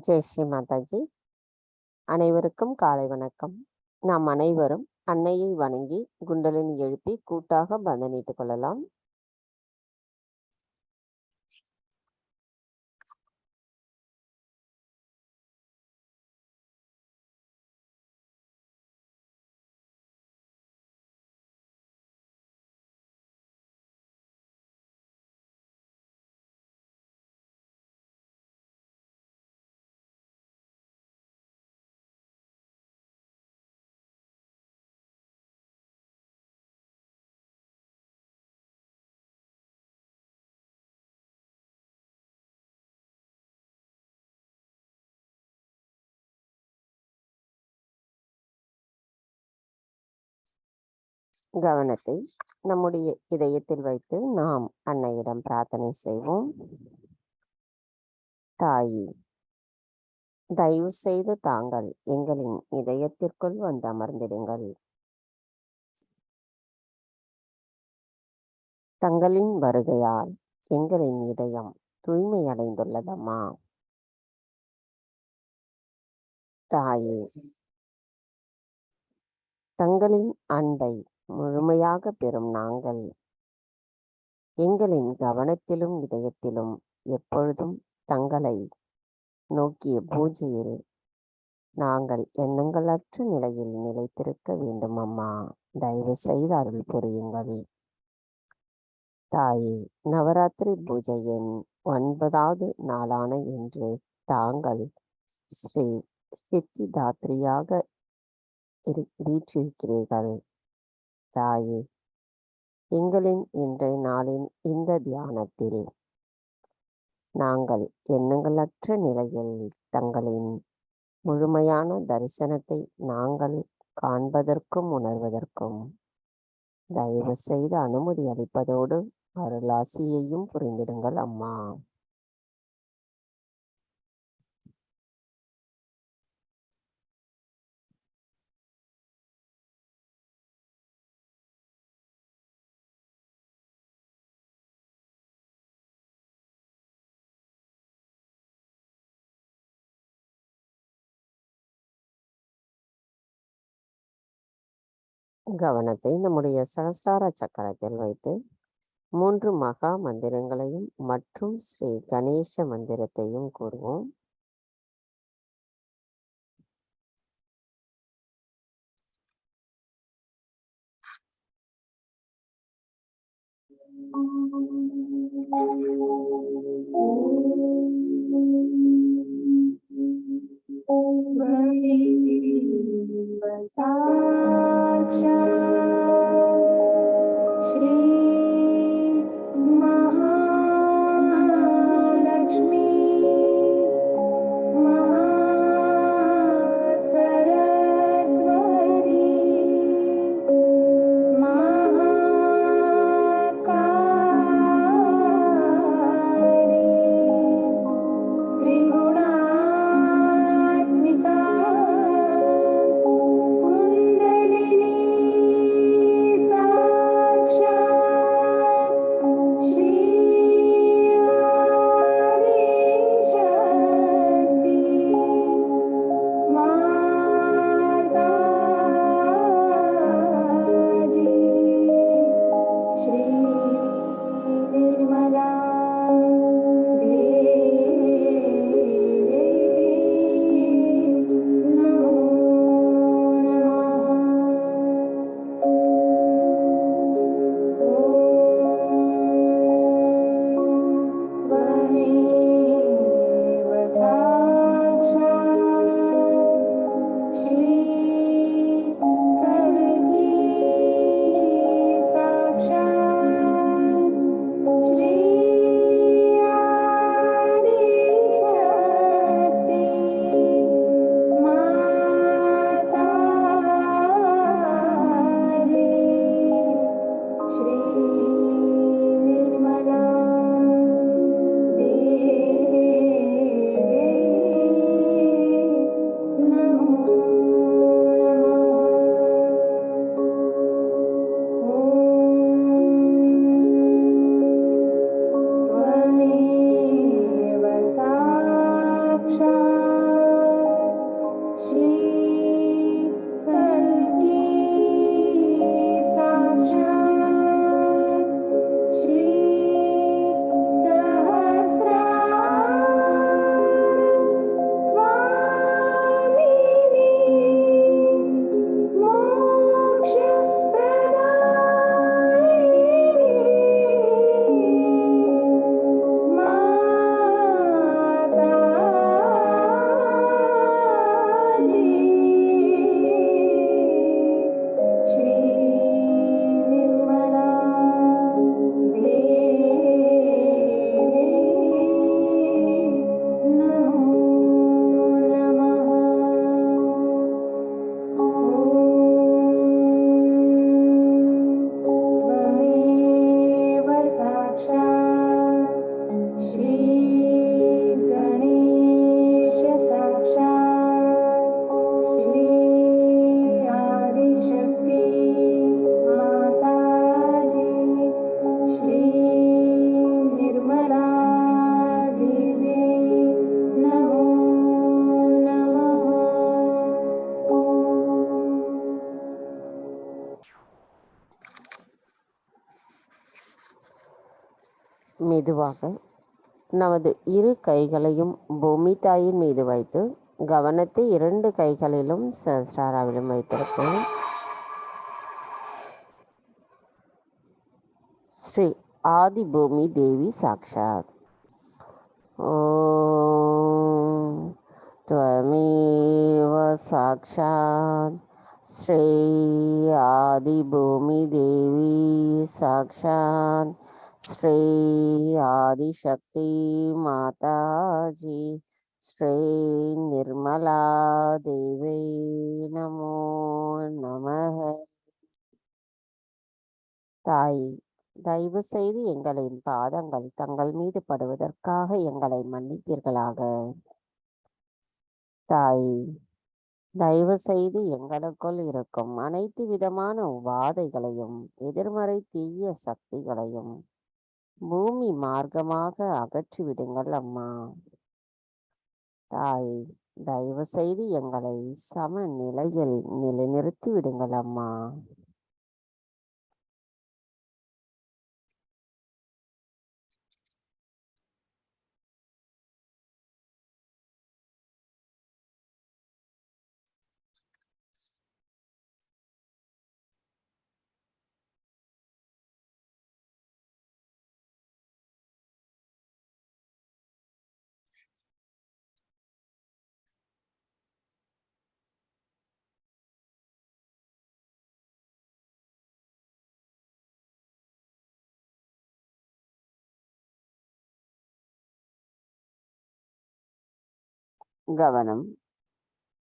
ஜெய் ஸ்ரீ மாதாஜி. அனைவருக்கும் காலை வணக்கம். நாம் அனைவரும் அன்னையை வணங்கி குண்டலினி எழுப்பி கூட்டாக பந்தனிட்டுக் கொள்ளலாம். கவனத்தை நம்முடைய இதயத்தில் வைத்து நாம் அன்னையிடம் பிரார்த்தனை செய்வோம். தாயே, தயவு செய்து தாங்கள் எங்களின் இதயத்திற்குள் வந்து அமர்ந்திடுங்கள். தங்களின் வருகையால் எங்களின் இதயம் தூய்மை அடைந்துள்ளதம்மா. தாயே, தங்களின் அன்பை முழுமையாக பெறும் நாங்கள் எங்களின் கவனத்திலும் இதயத்திலும் எப்பொழுதும் தங்களை நோக்கிய பூஜையில் நாங்கள் எண்ணங்களற்ற நிலையில் நிலைத்திருக்க வேண்டும் அம்மா. தயவு செய்து அருள் புரியுங்கள். தாயே, நவராத்திரி பூஜையின் 9வது நாளான இன்று தாங்கள் ஸ்ரீ சித்திதாத்ரியாக வீற்றிருக்கிறீர்கள். தாயே, எங்களின் இன்றைய நாளின் இந்த தியானத்தில் நாங்கள் எண்ணங்களற்ற நிலையில் தங்களின் முழுமையான தரிசனத்தை நாங்கள் காண்பதற்கும் உணர்வதற்கும் தயவு செய்து அனுமதி அளிப்பதோடு அருளாசியையும் புரிந்திடுங்கள் அம்மா. கவனத்தை நம்முடைய சகஸ்ரார சக்கரத்தில் வைத்து 3 மகா மந்திரங்களையும் மற்றும் ஸ்ரீ கணேச மந்திரத்தையும் கூறுவோம். மெதுவாக நமது இரு கைகளையும் பூமி தாயின் மீது வைத்து கவனத்தை 2 கைகளிலும் சஹஸ்ராராவிலும் வைத்திருப்போம். ஸ்ரீ ஆதி பூமி தேவி சாக்ஷாத். ஓம் त्वमेव साक्षात् श्री आदिभूमि देवी साक्षात् श्री आदिशक्ति माताजी श्री निर्मला देवी नमो नमः. தாய், தயவு செய்து எங்களின் பாதங்கள் தங்கள் மீது படுவதற்காக எங்களை மன்னிப்பீர்களாக. தாய், தயவு செய்து எங்களுக்குள் இருக்கும் அனைத்து விதமான உபாதைகளையும் எதிர்மறை தீய சக்திகளையும் பூமி மார்க்கமாக அகற்றிவிடுங்கள் அம்மா. தாய், தயவு செய்து எங்களை சமநிலையில் நிலைநிறுத்தி விடுங்கள் அம்மா. கவனம்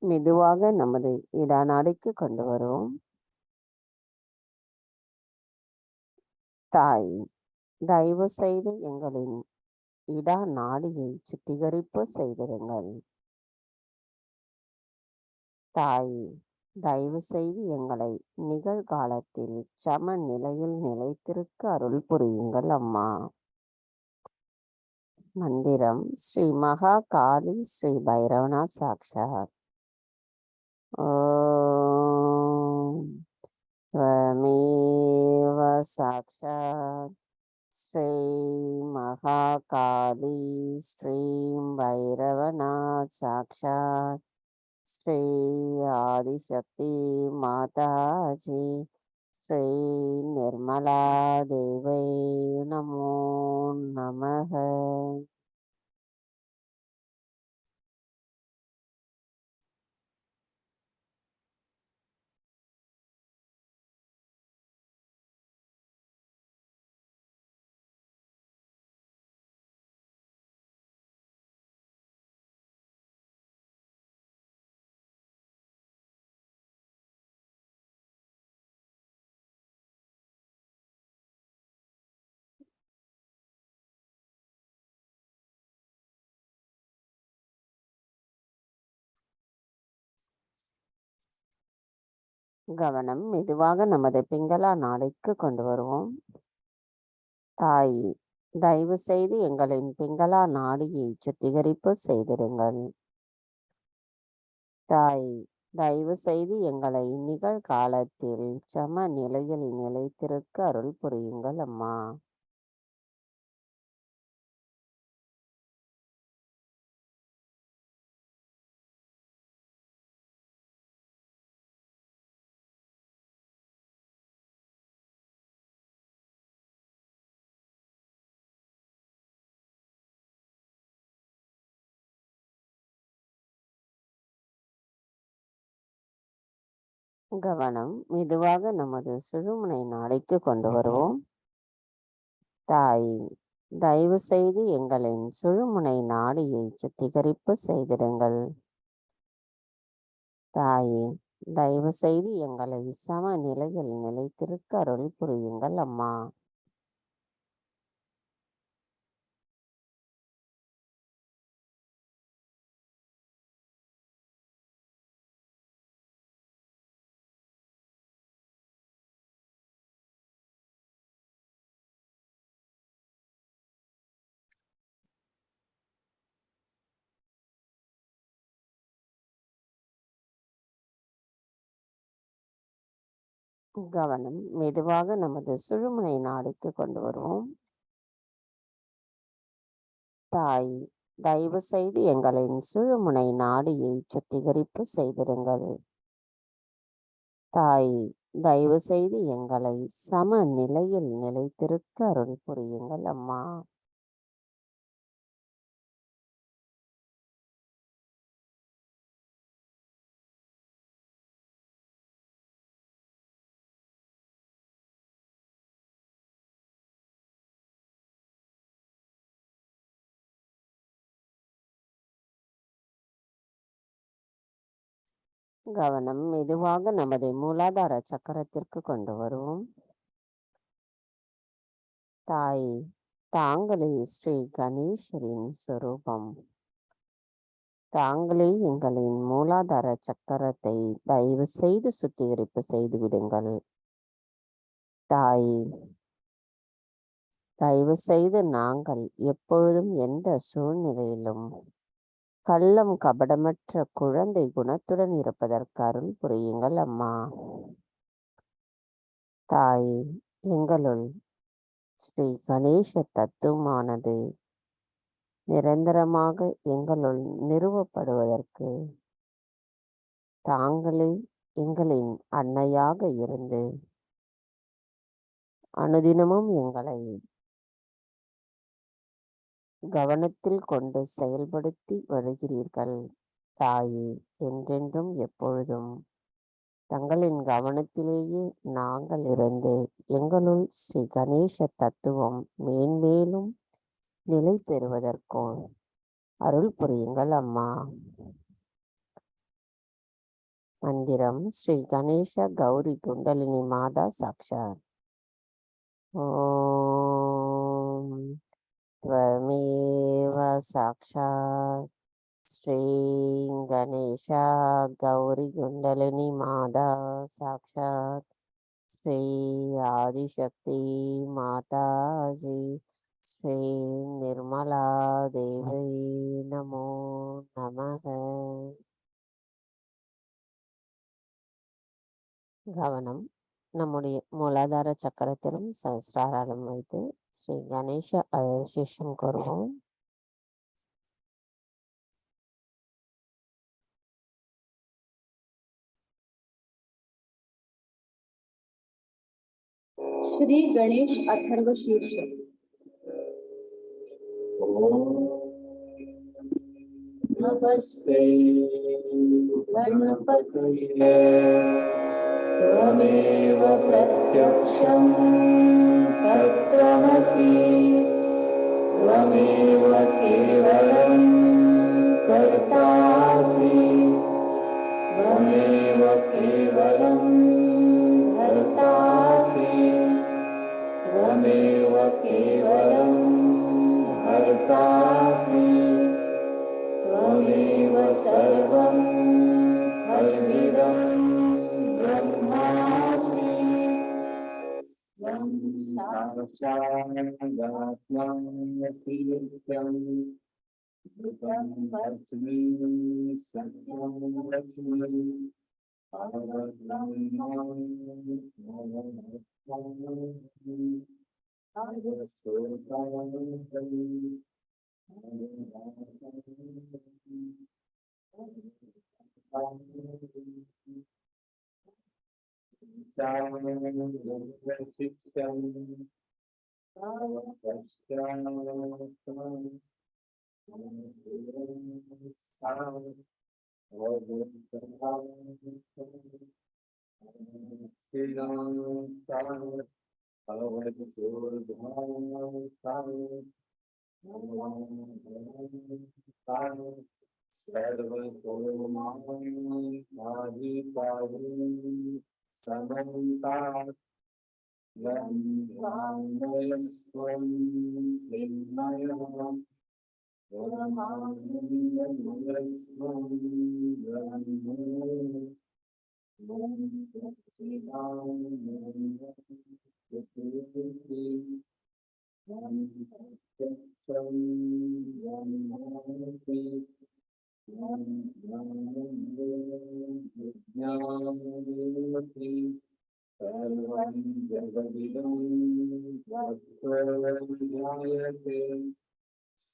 மெதுவாக நமது இடநாடிக்கு கொண்டு வருவோம். தாய், தயவு செய்து எங்களின் இடா நாடியை சுத்திகரிப்பு செய்திருங்கள். தாய், தயவு செய்து எங்களை நிகழ்காலத்தில் சமநிலையில் நிலைத்திருக்க அருள் புரியுங்கள் அம்மா. மந்திரம் ஸ்ரீ மகா காளி ஸ்ரீ பைரவநாத் சாக்ஷாத். ஓம் त्वमेव साक्षात् श्री महाकाली श्रीं भैरवनाथ साक्षात् श्री आदिशक्ति माताजी श्री निर्मला देवी नमो नमः. கவனம் மெதுவாக நமது பிங்களா நாடைக்கு கொண்டு வருவோம். தாய், தயவு செய்து எங்களின் பிங்களா நாடியை சுத்திகரிப்பு செய்திருங்கள். தாய், தயவு செய்து எங்களை நிகழ்காலத்தில் சம நிலையில் நிலைத்திருக்க அருள் புரியுங்கள் அம்மா. கவனம் மெதுவாக நமது சுழுமுனை நாடைக்கு கொண்டு வருவோம். தாய், தயவு செய்து எங்களின் சுழுமுனை நாடியை சுத்திகரிப்பு செய்திடுங்கள். தாயே, தயவு செய்து எங்களை சம நிலையில் நிலைத்திருக்க அருள் புரியுங்கள் அம்மா. கவனம் மெதுவாக நமது சுழுமுனை நாடிக்கு கொண்டு வருவோம். தாய், தயவு செய்து எங்களின் சுழுமுனை நாடியை சுத்திகரிப்பு செய்திருங்கள். தாய், தயவு செய்து எங்களை சம நிலையில் நிலைத்திருக்க அருள் புரியுங்கள் அம்மா. கவனம் மெதுவாக நமது மூலாதார சக்கரத்திற்கு கொண்டு வருவோம். தாய், தாங்களே ஸ்ரீ கணேசரின் சொரூபம். தாங்களே எங்களின் மூலாதார சக்கரத்தை தயவு செய்து சுத்திகரிப்பு செய்து விடுங்கள். தாய், தயவு செய்து நாங்கள் எப்பொழுதும் எந்த சூழ்நிலையிலும் கள்ளம் கபடமற்ற குழந்தை குணத்துடன் இருப்பதற்கு அருள் புரியுங்கள் அம்மா. தாய், எங்களுள் ஸ்ரீ கணேச தத்துவமானது நிரந்தரமாக எங்களுள் நிறுவப்படுவதற்கு தாங்களே எங்களின் அன்னையாக இருந்து அனுதினமும் எங்களை கவனத்தில் கொண்டு செயல்படுத்தி வருகிறீர்கள். தாயே, என்றென்றும் எப்பொழுதும் தங்களின் கவனத்திலேயே நாங்கள் இருந்து எங்களுள் ஸ்ரீ கணேச தத்துவம் மேன்மேலும் நிலை பெறுவதற்கோ அருள் புரியுங்கள் அம்மா. மந்திரம் ஸ்ரீ கணேச கௌரி குண்டலினி மாதா சாக்ஷாத். ஓம் त्वमेव साक्षात् श्री गणेशा गौरी कुंडलिनी माता साक्षात् श्री आदिशक्ति माता जी श्री निर्मला देवी नमो नमः. கவனம் நம்முடைய மூலாதார சக்கரத்திலும் சஹஸ்ராரம் வைத்து ஸ்ரீ கணேச அபிஷேகம் கூறுவோம். श्री गणेश अथर्व शीर्ष. नमस्ते गणपतये त्वमेव प्रत्यक्षं तत्त्वमसि त्वमेव केवलं कर्तासि त्वमेव केवलं धर्तासि त्वमेव केवलं हर्तासि त्वमेव सर्वं खल्विदं ब्रह्मासि त्वं साक्षादात्मासि नित्यं भूतं लक्ष्मी सत्यं लक्ष्मी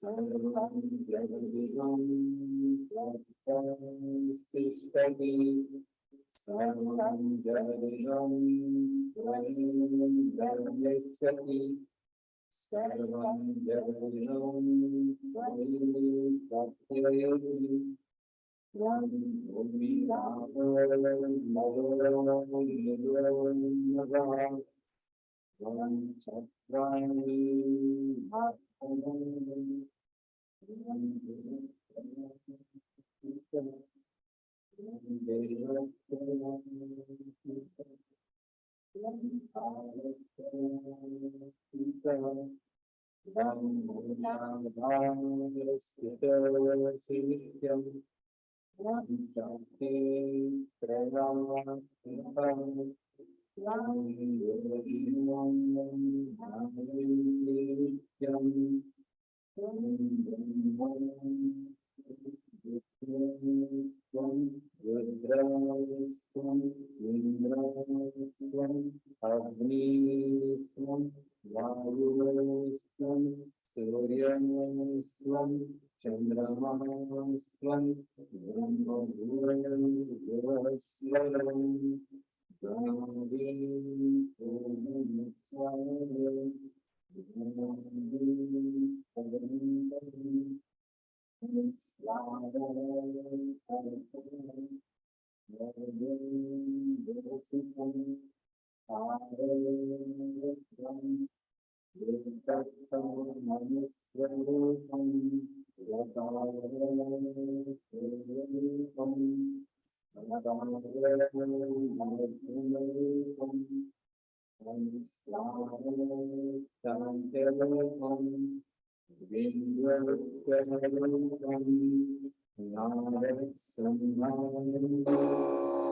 सर्वं जगदिदं तिष्ठति सर्वं जगदिदं गमिष्यति सर्वं जगदिदं प्रत्ययति अग्निस्त्वं वायुस्त्वं सूर्यस्त्वं चन्द्रमास्त्वं ब्रह्मभूस्वरं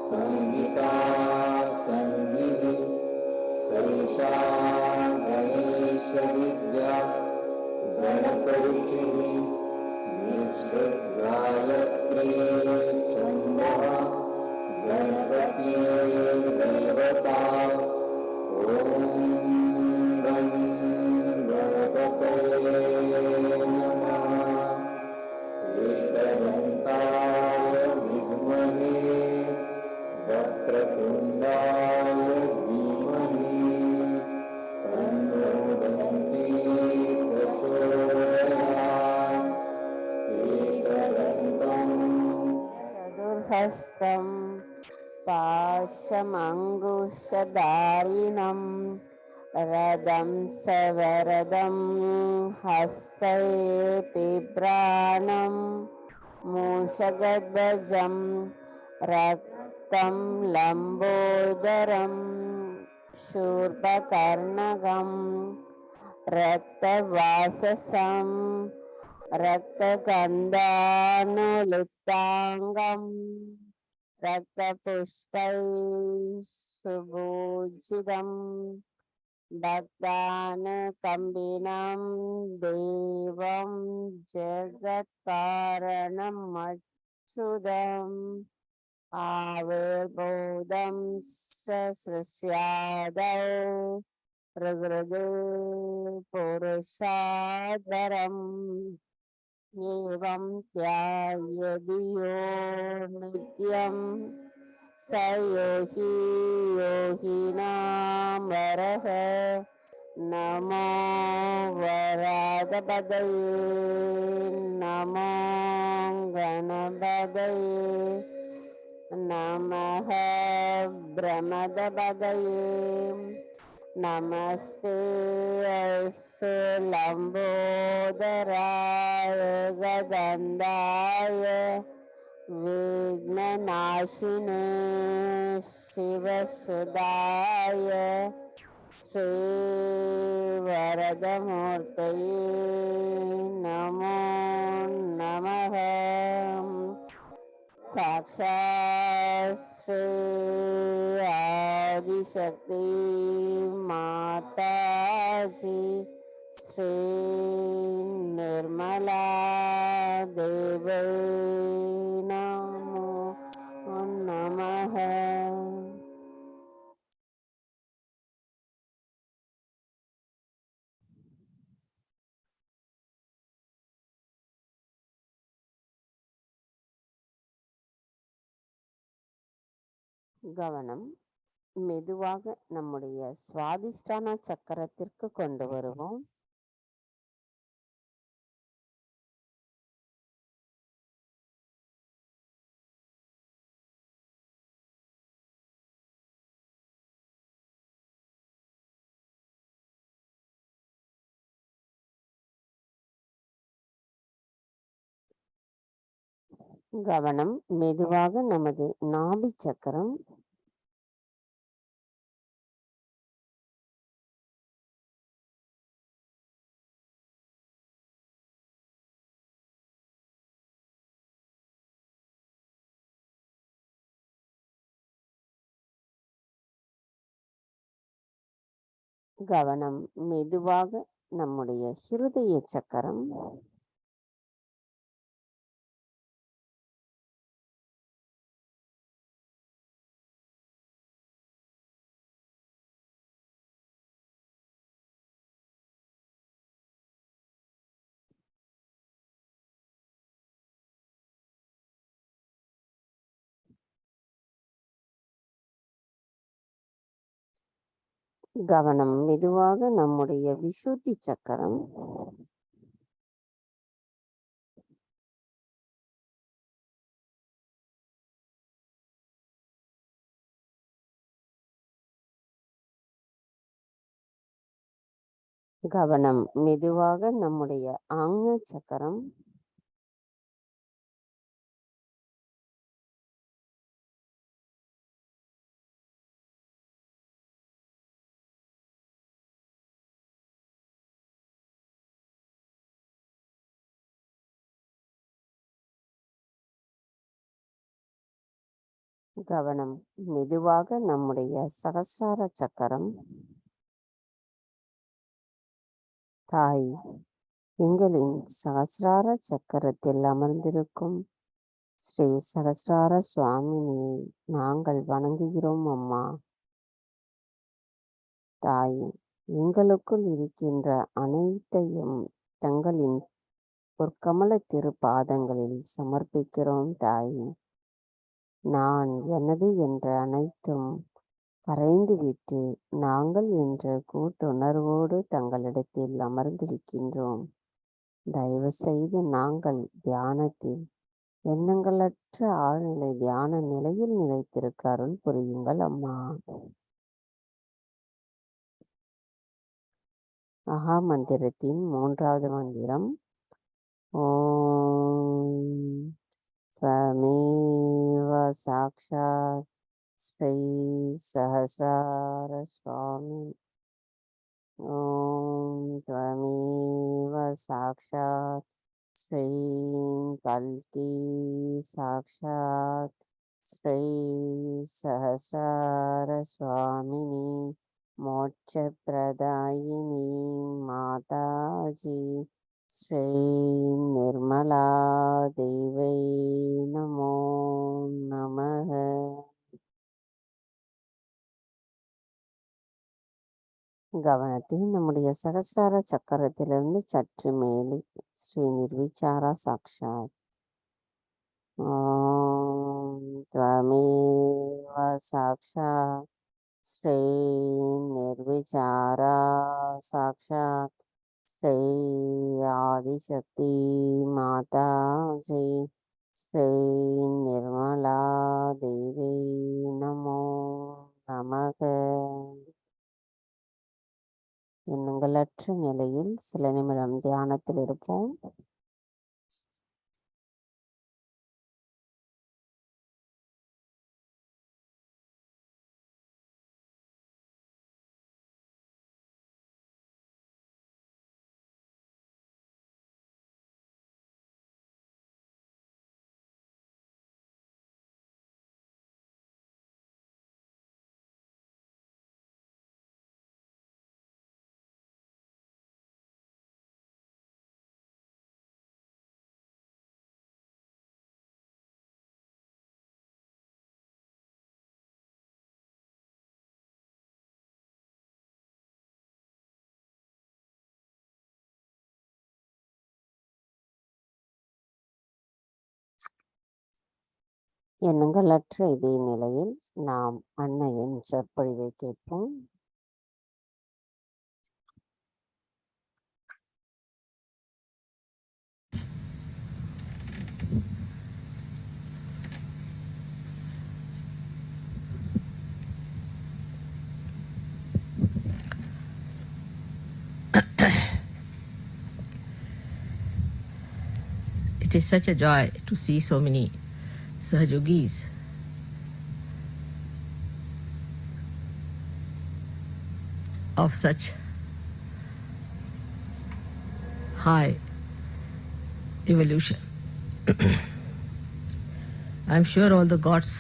संहिता संहिः सैषा गणेशविद्या गणपऋषिः गायत्री छन्दः गणपतिर्देवता ॐ गं गणपतये नमः एकदन्ताय विद्महे वक्रतुण्डाय धीमहि तन्नो दन्ती प्रचोदयात् एकदन्तं चतुर्हस्तं पाशमङ्कुशधारिणं रदं सवरदं हस्तै बिभ्राणं मूषगध्वजं रक्तं लम्बोदरं शूर्पकर्णकं रक्तवाससं रक्तगन्धानुलिप्ताङ्गं रक्तपुष्पैः सुभूषितं भक्तानुकम्पिनं देवं जगत्कारणमच्युतम् आविर्भूतं सृष्ट्यादौ प्रकृते पुरुषादरम् एवं ध्यायति यो नित्यं स योगिनामरः नमो वरादपदये नमो गणपतये नमः ब्रह्मदपदये नमस्ते अस्तु लम्बोदराय गदन्दाय विघ्ननाशिने शिवसुदाय श्रीवरदमूर्तये नमो नमः साक्षात् श्री आदिशक्ति माताजी श्री निर्मला देवी கவனம் மெதுவாக நம்முடைய சுவாதிஷ்டான சக்கரத்திற்கு கொண்டு வருவோம். கவனம் மெதுவாக நமது நாபி சக்கரம், கவனம் மெதுவாக நம்முடைய ஹிருதய சக்கரம், கவனம் மெதுவாக நம்முடைய விசுத்தி சக்கரம், கவனம் மெதுவாக நம்முடைய ஆக்ஞா சக்கரம், கவனம் மெதுவாக நம்முடைய சகஸ்ரார சக்கரம். தாய், எங்களின் சகஸ்ரார சக்கரத்தில் அமர்ந்திருக்கும் ஸ்ரீ சகஸ்ரார சுவாமினியை நாங்கள் வணங்குகிறோம் அம்மா. தாய், எங்களுக்குள் இருக்கின்ற அனைத்தையும் தங்களின் பொற்கமல திருப்பாதங்களில் சமர்ப்பிக்கிறோம் தாய். நான் எனது என்ற அனைத்தும் கரைந்துவிட்டு நாங்கள் என்ற கூட்டுணர்வோடு தங்களிடத்தில் அமர்ந்திருக்கின்றோம். தயவு செய்து நாங்கள் தியானத்தில் எண்ணங்களற்ற ஆழ்நிலை தியான நிலையில் நிலைத்திருக்க அருள் புரியுங்கள் அம்மா. மகா மந்திரத்தின் 3வது மந்திரம். ஓம் त्वमेव साक्षात् श्री सहस्रार स्वामी. ஓம் त्वमेव साक्षात् श्री कल्की साक्षात् श्री सहस्रार स्वामिनी मोक्षप्रदायिनी माताजी श्री निर्मला देवै नमो नमः. கவனத்தை நம்முடைய சகஸ்ரார சக்கரத்திலிருந்து சற்று மேலே ஸ்ரீ நிர்விச்சாரா சாக்ஷாத். ஓம் त्वमेव साक्षात् श्री निर्विचारा साक्षात् श्री आदिशक्ति माता जी श्री निर्मला देवी नमो நமக. எண்ணங்களற்ற நிலையில் சில நிமிடம் தியானத்தில் இருப்போம். எண்ணங்களற்ற இதே நிலையில் நாம் அன்னையின் சொற்பொழிவை கேட்போம். It is such a joy to see so many Sahajogis of such high evolution. I'm sure all the gods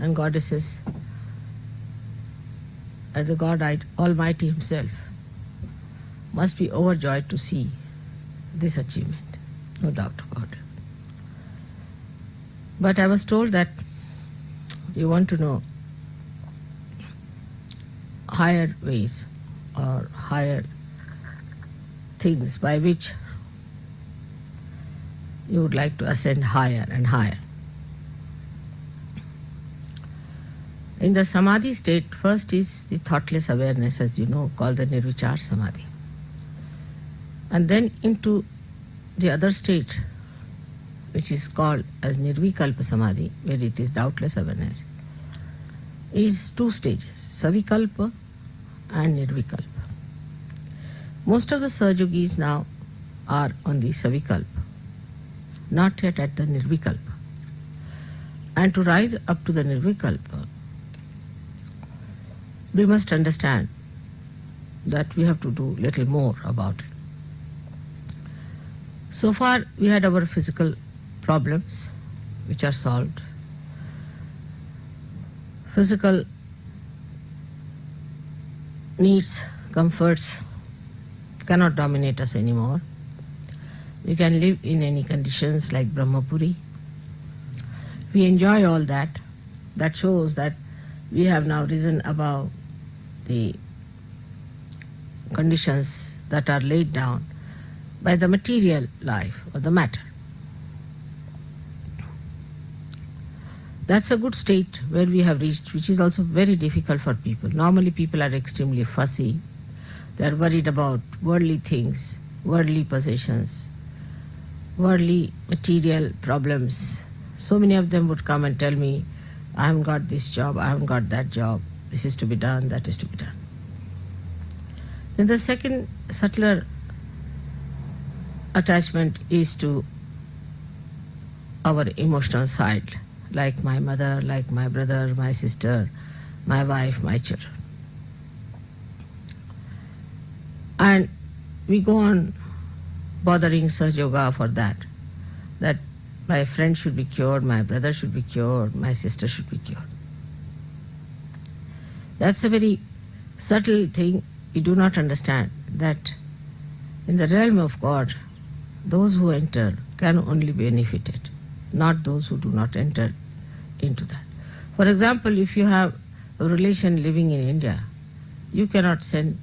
and goddesses and the God Almighty Himself must be overjoyed to see this achievement, no doubt about it. But I was told that you want to know higher ways or higher things by which you would like to ascend higher and higher. In the Samadhi state, first is the thoughtless awareness, as you know, called the Nirvichar Samadhi. And then into the other state, which is called as Nirvikalpa Samadhi, where it is doubtless awareness, is two stages, Savikalpa and Nirvikalpa. Most of the Sahajogis now are on the Savikalpa, not yet at the Nirvikalpa. And to rise up to the Nirvikalpa, we must understand that we have to do little more about it. So far, we had our physical problems, which are solved. Physical needs, comforts cannot dominate us anymore. We can live in any conditions like Brahmapuri. We enjoy all that. That shows that we have now risen above the conditions that are laid down by the material life or the matter. That's a good state where we have reached, which is also very difficult for people. Normally people are extremely fussy. They are worried about worldly things, worldly possessions, worldly material problems. So many of them would come and tell me, I haven't got this job, I haven't got that job, this is to be done, that is to be done. Then the second subtler attachment is to our emotional side, like my mother, like my brother, my sister, my wife, my children. And we go on bothering Sahaj for that my friend should be cured, my brother should be cured, my sister should be cured. That's a very subtle thing. We do not understand that in the realm of God, those who enter can only be benefited, not those who do not enter into that. For example, if you have a relation living in India, you cannot send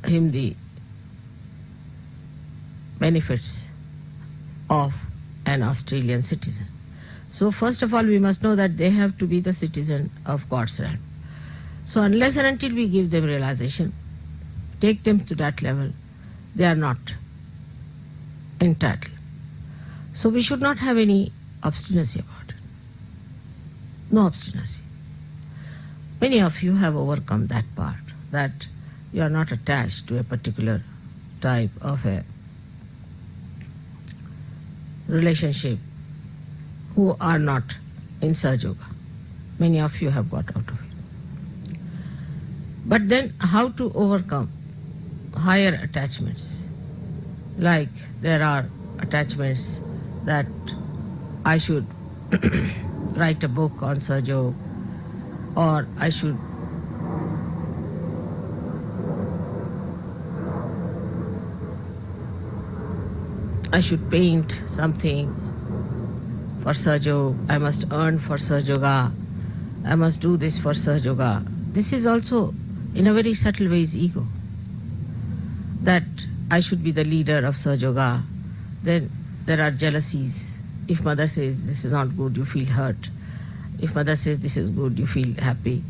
him the benefits of an Australian citizen. So first of all, we must know that they have to be the citizen of God's realm. So unless and until we give them realization, take them to that level, they are not entitled. So we should not have any obstinacy about it. No obstinacy. Many of you have overcome that part, that you are not attached to a particular type of a relationship who are not in Sahaja Yoga. Many of you have got out of it. But then how to overcome higher attachments? Like there are attachments that I should write a book on Sahaja Yoga, or I should paint something for Sahaja Yoga, I must earn for Sahaja Yoga, I must do this for Sahaja Yoga. This is also, in a very subtle way, is ego. That I should be the leader of Sahaja Yoga. Then there are jealousies, If mother says this is not good, you feel hurt. If mother says this is good, you feel happy.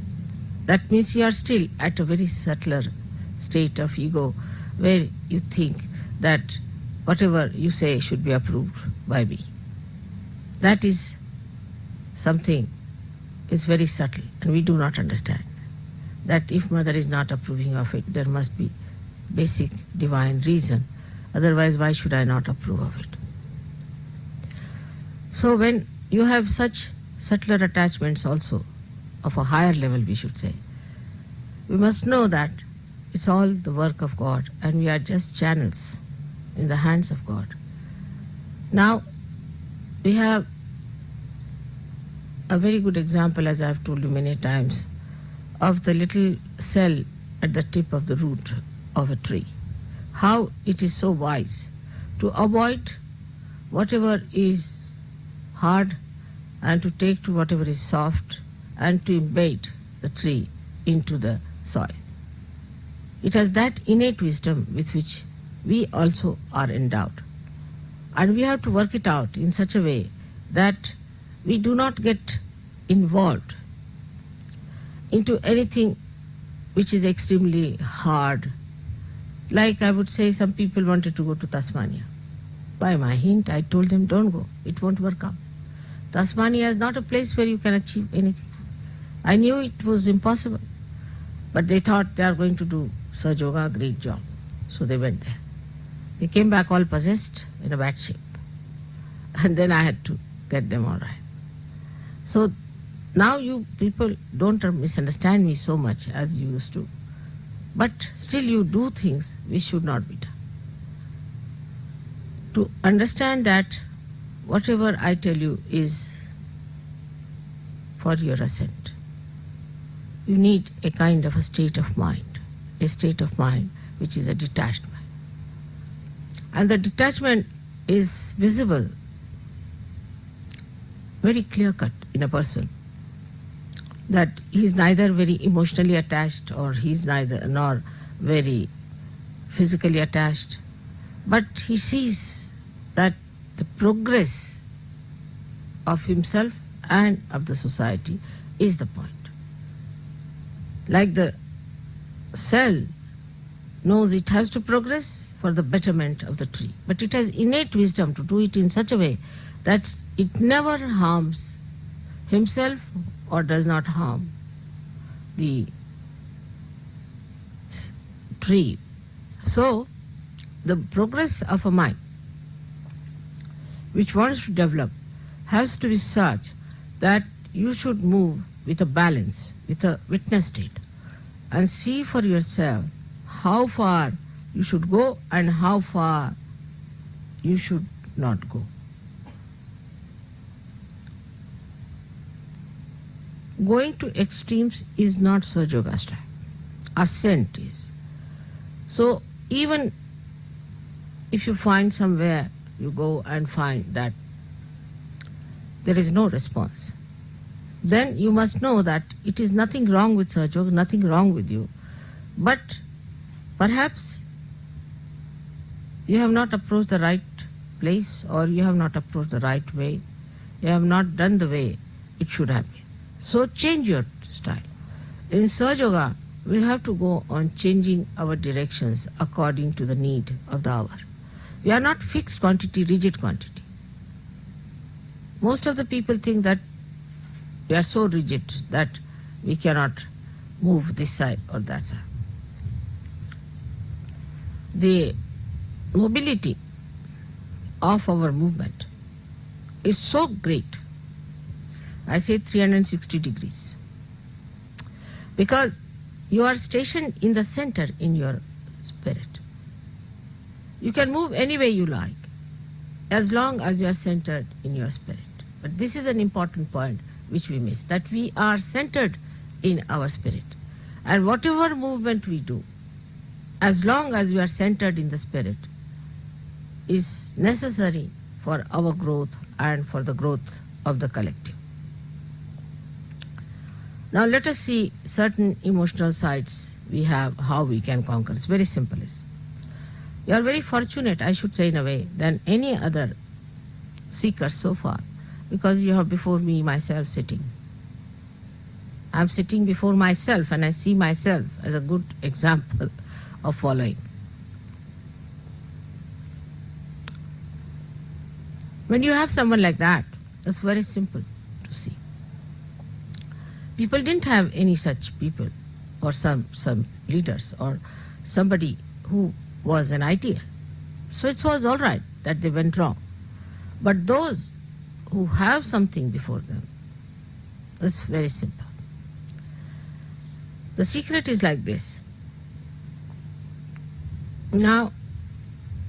That means you are still at a very subtler state of ego where you think that whatever you say should be approved by me. That is something is very subtle and we do not understand. That if mother is not approving of it, there must be basic divine reason. Otherwise, why should I not approve of it? So when you have such subtler attachments also, of a higher level we should say, we must know that it's all the work of God and we are just channels in the hands of God. Now, we have a very good example, as I have told you many times, of the little cell at the tip of the root of a tree. How it is so wise to avoid whatever is hard and to take to whatever is soft and to embed the tree into the soil. It has that innate wisdom with which we also are endowed. And we have to work it out in such a way that we do not get involved into anything which is extremely hard. Like I would say, some people wanted to go to Tasmania. By my hint, I told them, don't go. It won't work out. Tasmania is not a place where you can achieve anything. I knew it was impossible. But they thought they are going to do Sahajya, great job. So they went there. They came back all possessed, in a bad shape. And then I had to get them all right. So now you people don't misunderstand me so much as you used to. But still you do things which should not be done. To understand that whatever I tell you is for your ascent, you need a kind of a state of mind which is a detached mind. And the detachment is visible, very clear-cut in a person, that he is neither very emotionally attached or he is nor very physically attached, but he sees that the progress of himself and of the society is the point. Like the cell knows it has to progress for the betterment of the tree, but it has innate wisdom to do it in such a way that it never harms himself or does not harm the tree. So, the progress of a mind which wants to develop has to be such that you should move with a balance, with a witness state, and see for yourself how far you should go and how far you should not go. Going to extremes is not Sahajya style. Ascent is. So even if you find somewhere, you go and find that there is no response, then you must know that it is nothing wrong with Sahajya, nothing wrong with you. But perhaps you have not approached the right place, or you have not approached the right way. You have not done the way it should have been. So change your style. In Sahajya, we have to go on changing our directions according to the need of the hour. We are not fixed quantity, rigid quantity. Most of the people think that we are so rigid that we cannot move this side or that side. The mobility of our movement is so great. I say 360 degrees. Because you are stationed in the center in your spirit. You can move any way you like, as long as you are centered in your spirit. But this is an important point which we miss, that we are centered in our spirit. And whatever movement we do, as long as we are centered in the spirit, is necessary for our growth and for the growth of the collective. Now let us see certain emotional sides we have, how we can conquer. It's very simple. You are very fortunate, I should say in a way, than any other seekers so far? Because you have before me myself sitting. I'm sitting before myself and I see myself as a good example of following. When you have someone like that, it's very simple to see. People didn't have any such people or some leaders or somebody who was an ideal. So it was all right that they went wrong. But those who have something before them, it's very simple. The secret is like this. Now,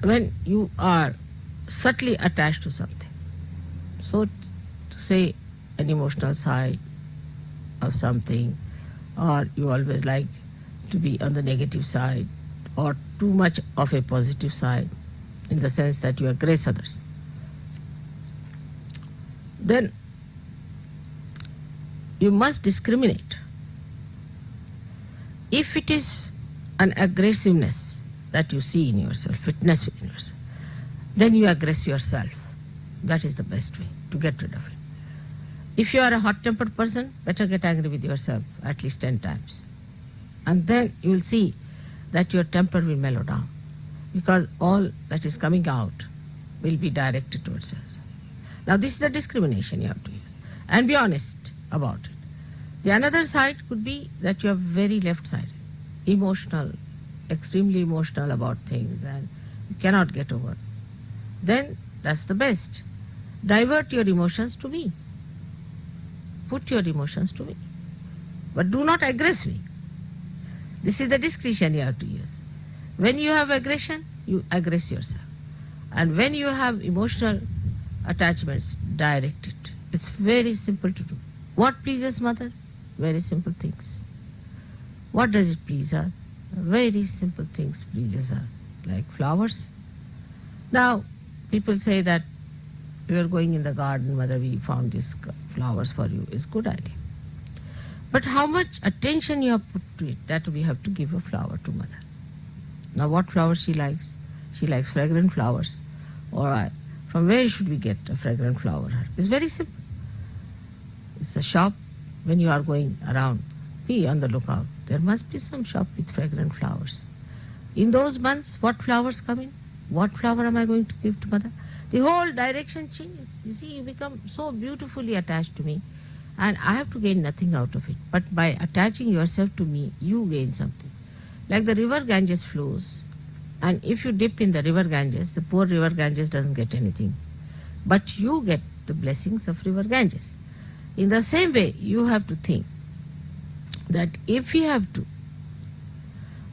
when you are subtly attached to something, so to say an emotional side of something, or you always like to be on the negative side, or too much of a positive side, in the sense that you aggress others, then you must discriminate. If it is an aggressiveness that you see in yourself, witness in yourself, then you aggress yourself. That is the best way to get rid of it. If you are a hot-tempered person, better get angry with yourself at least 10 times. And then you will see that your temper will mellow down, because all that is coming out will be directed towards yourself. Now this is the discrimination you have to use. And be honest about it. The another side could be that you are very left-sided, emotional, extremely emotional about things and you cannot get over. Then that's the best. Divert your emotions to me. Put your emotions to me. But do not aggress me. This is the discretion you have to use. When you have aggression, you aggress yourself. And when you have emotional attachments, direct it. It's very simple to do. What pleases mother? Very simple things. What does it please her? Very simple things pleases her, like flowers. Now, people say that we are going in the garden, mother, we found these flowers for you. It's a good idea. But how much attention you have put to it, that we have to give a flower to mother. Now, what flowers she likes? She likes fragrant flowers. All right. From where should we get a fragrant flower? It's very simple. It's a shop. When you are going around, be on the lookout. There must be some shop with fragrant flowers. In those months, what flowers come in? What flower am I going to give to mother? The whole direction changes. You see, you become so beautifully attached to me, and I have to gain nothing out of it. But by attaching yourself to me, you gain something. Like the river Ganges flows, and if you dip in the river Ganges, the poor river Ganges doesn't get anything. But you get the blessings of river Ganges. In the same way, you have to think that if we have to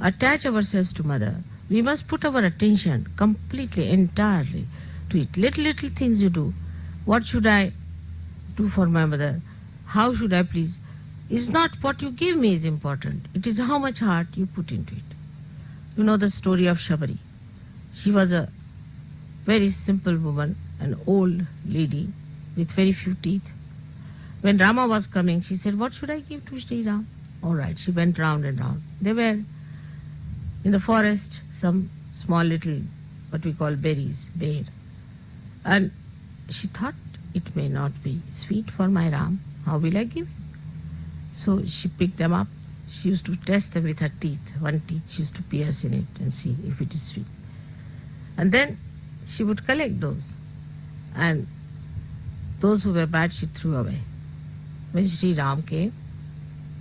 attach ourselves to mother, we must put our attention completely, entirely to it. Little things you do. What should I do for my mother? How should I please? It's not what you give me is important. It is how much heart you put into it. You know the story of Shabari. She was a very simple woman, an old lady with very few teeth. When Rama was coming, she said, what should I give to Sri Ram? All right, she went round and round. They were in the forest, some small little, what we call berries, bare. And she thought, it may not be sweet for my Ram. How will I give it? So she picked them up. She used to test them with her teeth. One teeth she used to pierce in it and see if it is sweet. And then she would collect those. And those who were bad, she threw away. When Sri Ram came,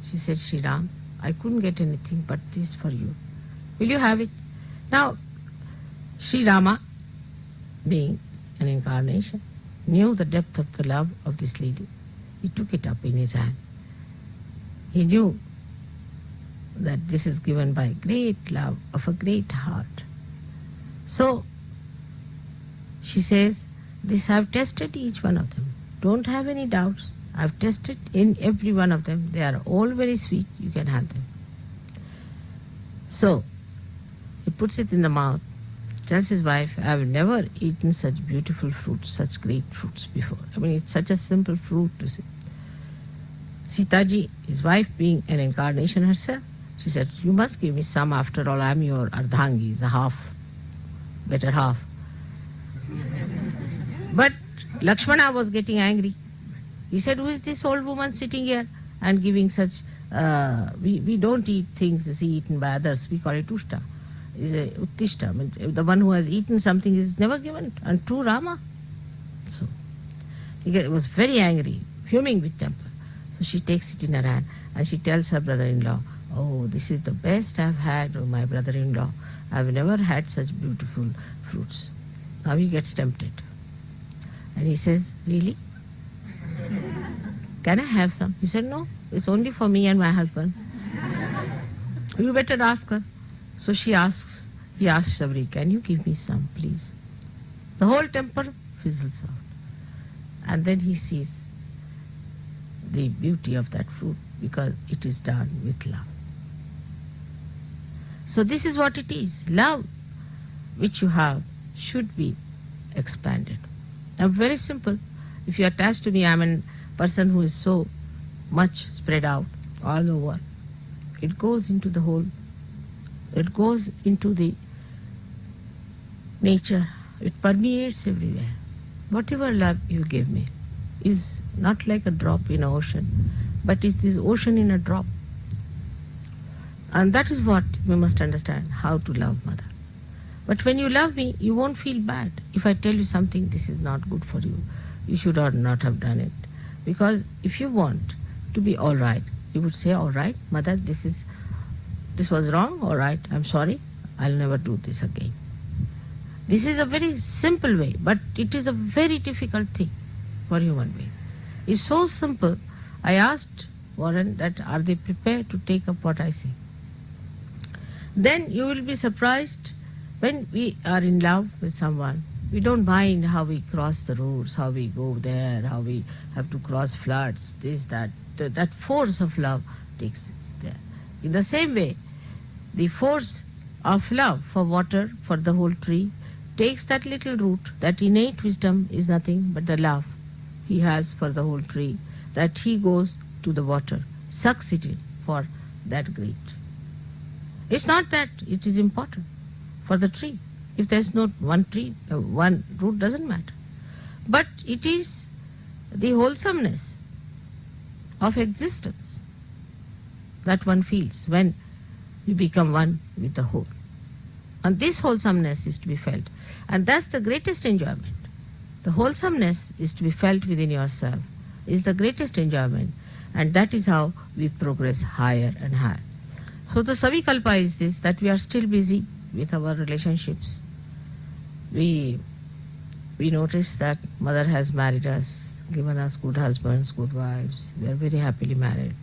she said, Sri Ram, I couldn't get anything but this for you. Will you have it? Now, Sri Rama, being an incarnation, knew the depth of the love of this lady. He took it up in his hand. He knew that this is given by great love of a great heart. So, she says, this I have tested each one of them. Don't have any doubts. I have tested in every one of them. They are all very sweet. You can have them. So, he puts it in the mouth, tells his wife, I have never eaten such beautiful fruits, such great fruits before. I mean, it's such a simple fruit to see. Sitaji, his wife, being an incarnation herself, she said, you must give me some. After all, I am your Ardhangi, the half, better half. But Lakshmana was getting angry. He said, who is this old woman sitting here and giving such, we don't eat things, you see, eaten by others. We call it ushta. Is a uttishta. Means the one who has eaten something is never given unto Rama. So he was very angry, fuming with temper. So she takes it in her hand and she tells her brother-in-law, oh, this is the best I've had, oh, my brother-in-law. I've never had such beautiful fruits. Now he gets tempted. And he says, really? Can I have some? He said, no, it's only for me and my husband. You better ask her. So he asks Sabri, can you give me some, please? The whole temper fizzles out. And then he sees the beauty of that fruit because it is done with love. So this is what it is. Love which you have should be expanded. Now very simple. If you are attached to me, I am a person who is so much spread out all over. It goes into the whole, it goes into the nature. It permeates everywhere. Whatever love you give me is not like a drop in an ocean, but is this ocean in a drop. And that is what we must understand, how to love Mother. But when you love me, you won't feel bad. If I tell you something, this is not good for you, you should or not have done it. Because if you want to be all right, you would say, all right, Mother, this was wrong, all right, I'm sorry, I'll never do this again. This is a very simple way, but it is a very difficult thing for human being. It's so simple. I asked Warren that are they prepared to take up what I say. Then you will be surprised when we are in love with someone. We don't mind how we cross the roads, how we go there, how we have to cross floods, this, that. That force of love takes us there. In the same way, the force of love for water, for the whole tree, takes that little root. That innate wisdom is nothing but the love he has for the whole tree, that he goes to the water, sucks it in for that great. It's not that it is important for the tree. If there's not one tree, one root doesn't matter. But it is the wholesomeness of existence that one feels when you become one with the whole. And this wholesomeness is to be felt. And that's the greatest enjoyment. The wholesomeness is to be felt within yourself, is the greatest enjoyment. And that is how we progress higher and higher. So the Savikalpa is this, that we are still busy with our relationships. We notice that Mother has married us, given us good husbands, good wives. We are very happily married.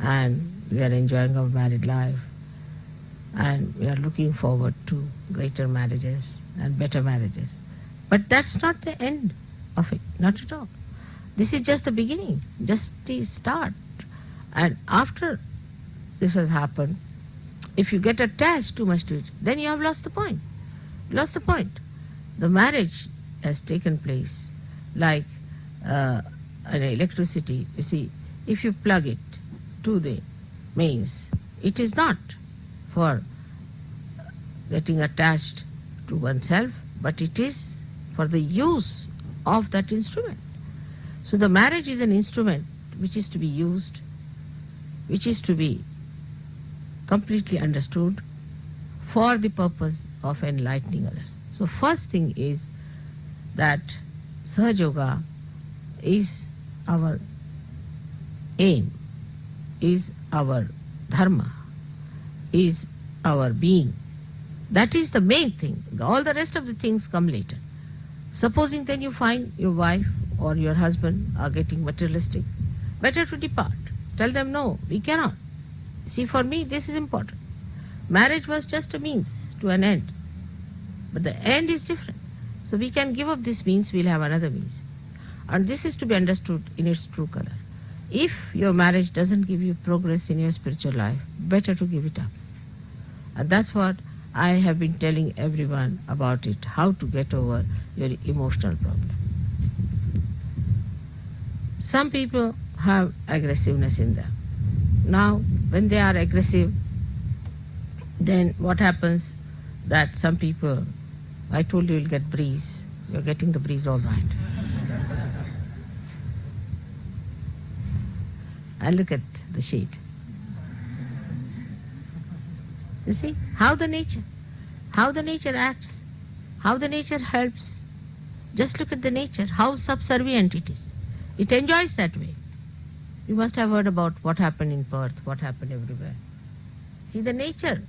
And we are enjoying our married life. And we are looking forward to greater marriages and better marriages. But that's not the end of it, not at all. This is just the beginning, just the start. And after this has happened, if you get attached too much to it, then you have lost the point. Lost the point. The marriage has taken place like an electricity. You see, if you plug it to the mains, it is not for getting attached to oneself, but it is for the use of that instrument. So the marriage is an instrument which is to be used, which is to be completely understood for the purpose of enlightening others. So first thing is that Sahaja Yoga is our aim, is our dharma, is our being. That is the main thing. All the rest of the things come later. Supposing then you find your wife or your husband are getting materialistic, better to depart. Tell them, no, we cannot. See, for me, this is important. Marriage was just a means to an end. But the end is different. So we can give up this means, we'll have another means. And this is to be understood in its true color. If your marriage doesn't give you progress in your spiritual life, better to give it up. And that's what I have been telling everyone about it, how to get over your emotional problem. Some people have aggressiveness in them. Now, when they are aggressive, then what happens? That some people, I told you you'll get breeze. You're getting the breeze all right. And look at the shade. You see how the nature acts, how the nature helps. Just look at the nature, how subservient it is. It enjoys that way. You must have heard about what happened in Perth, what happened everywhere. See, the nature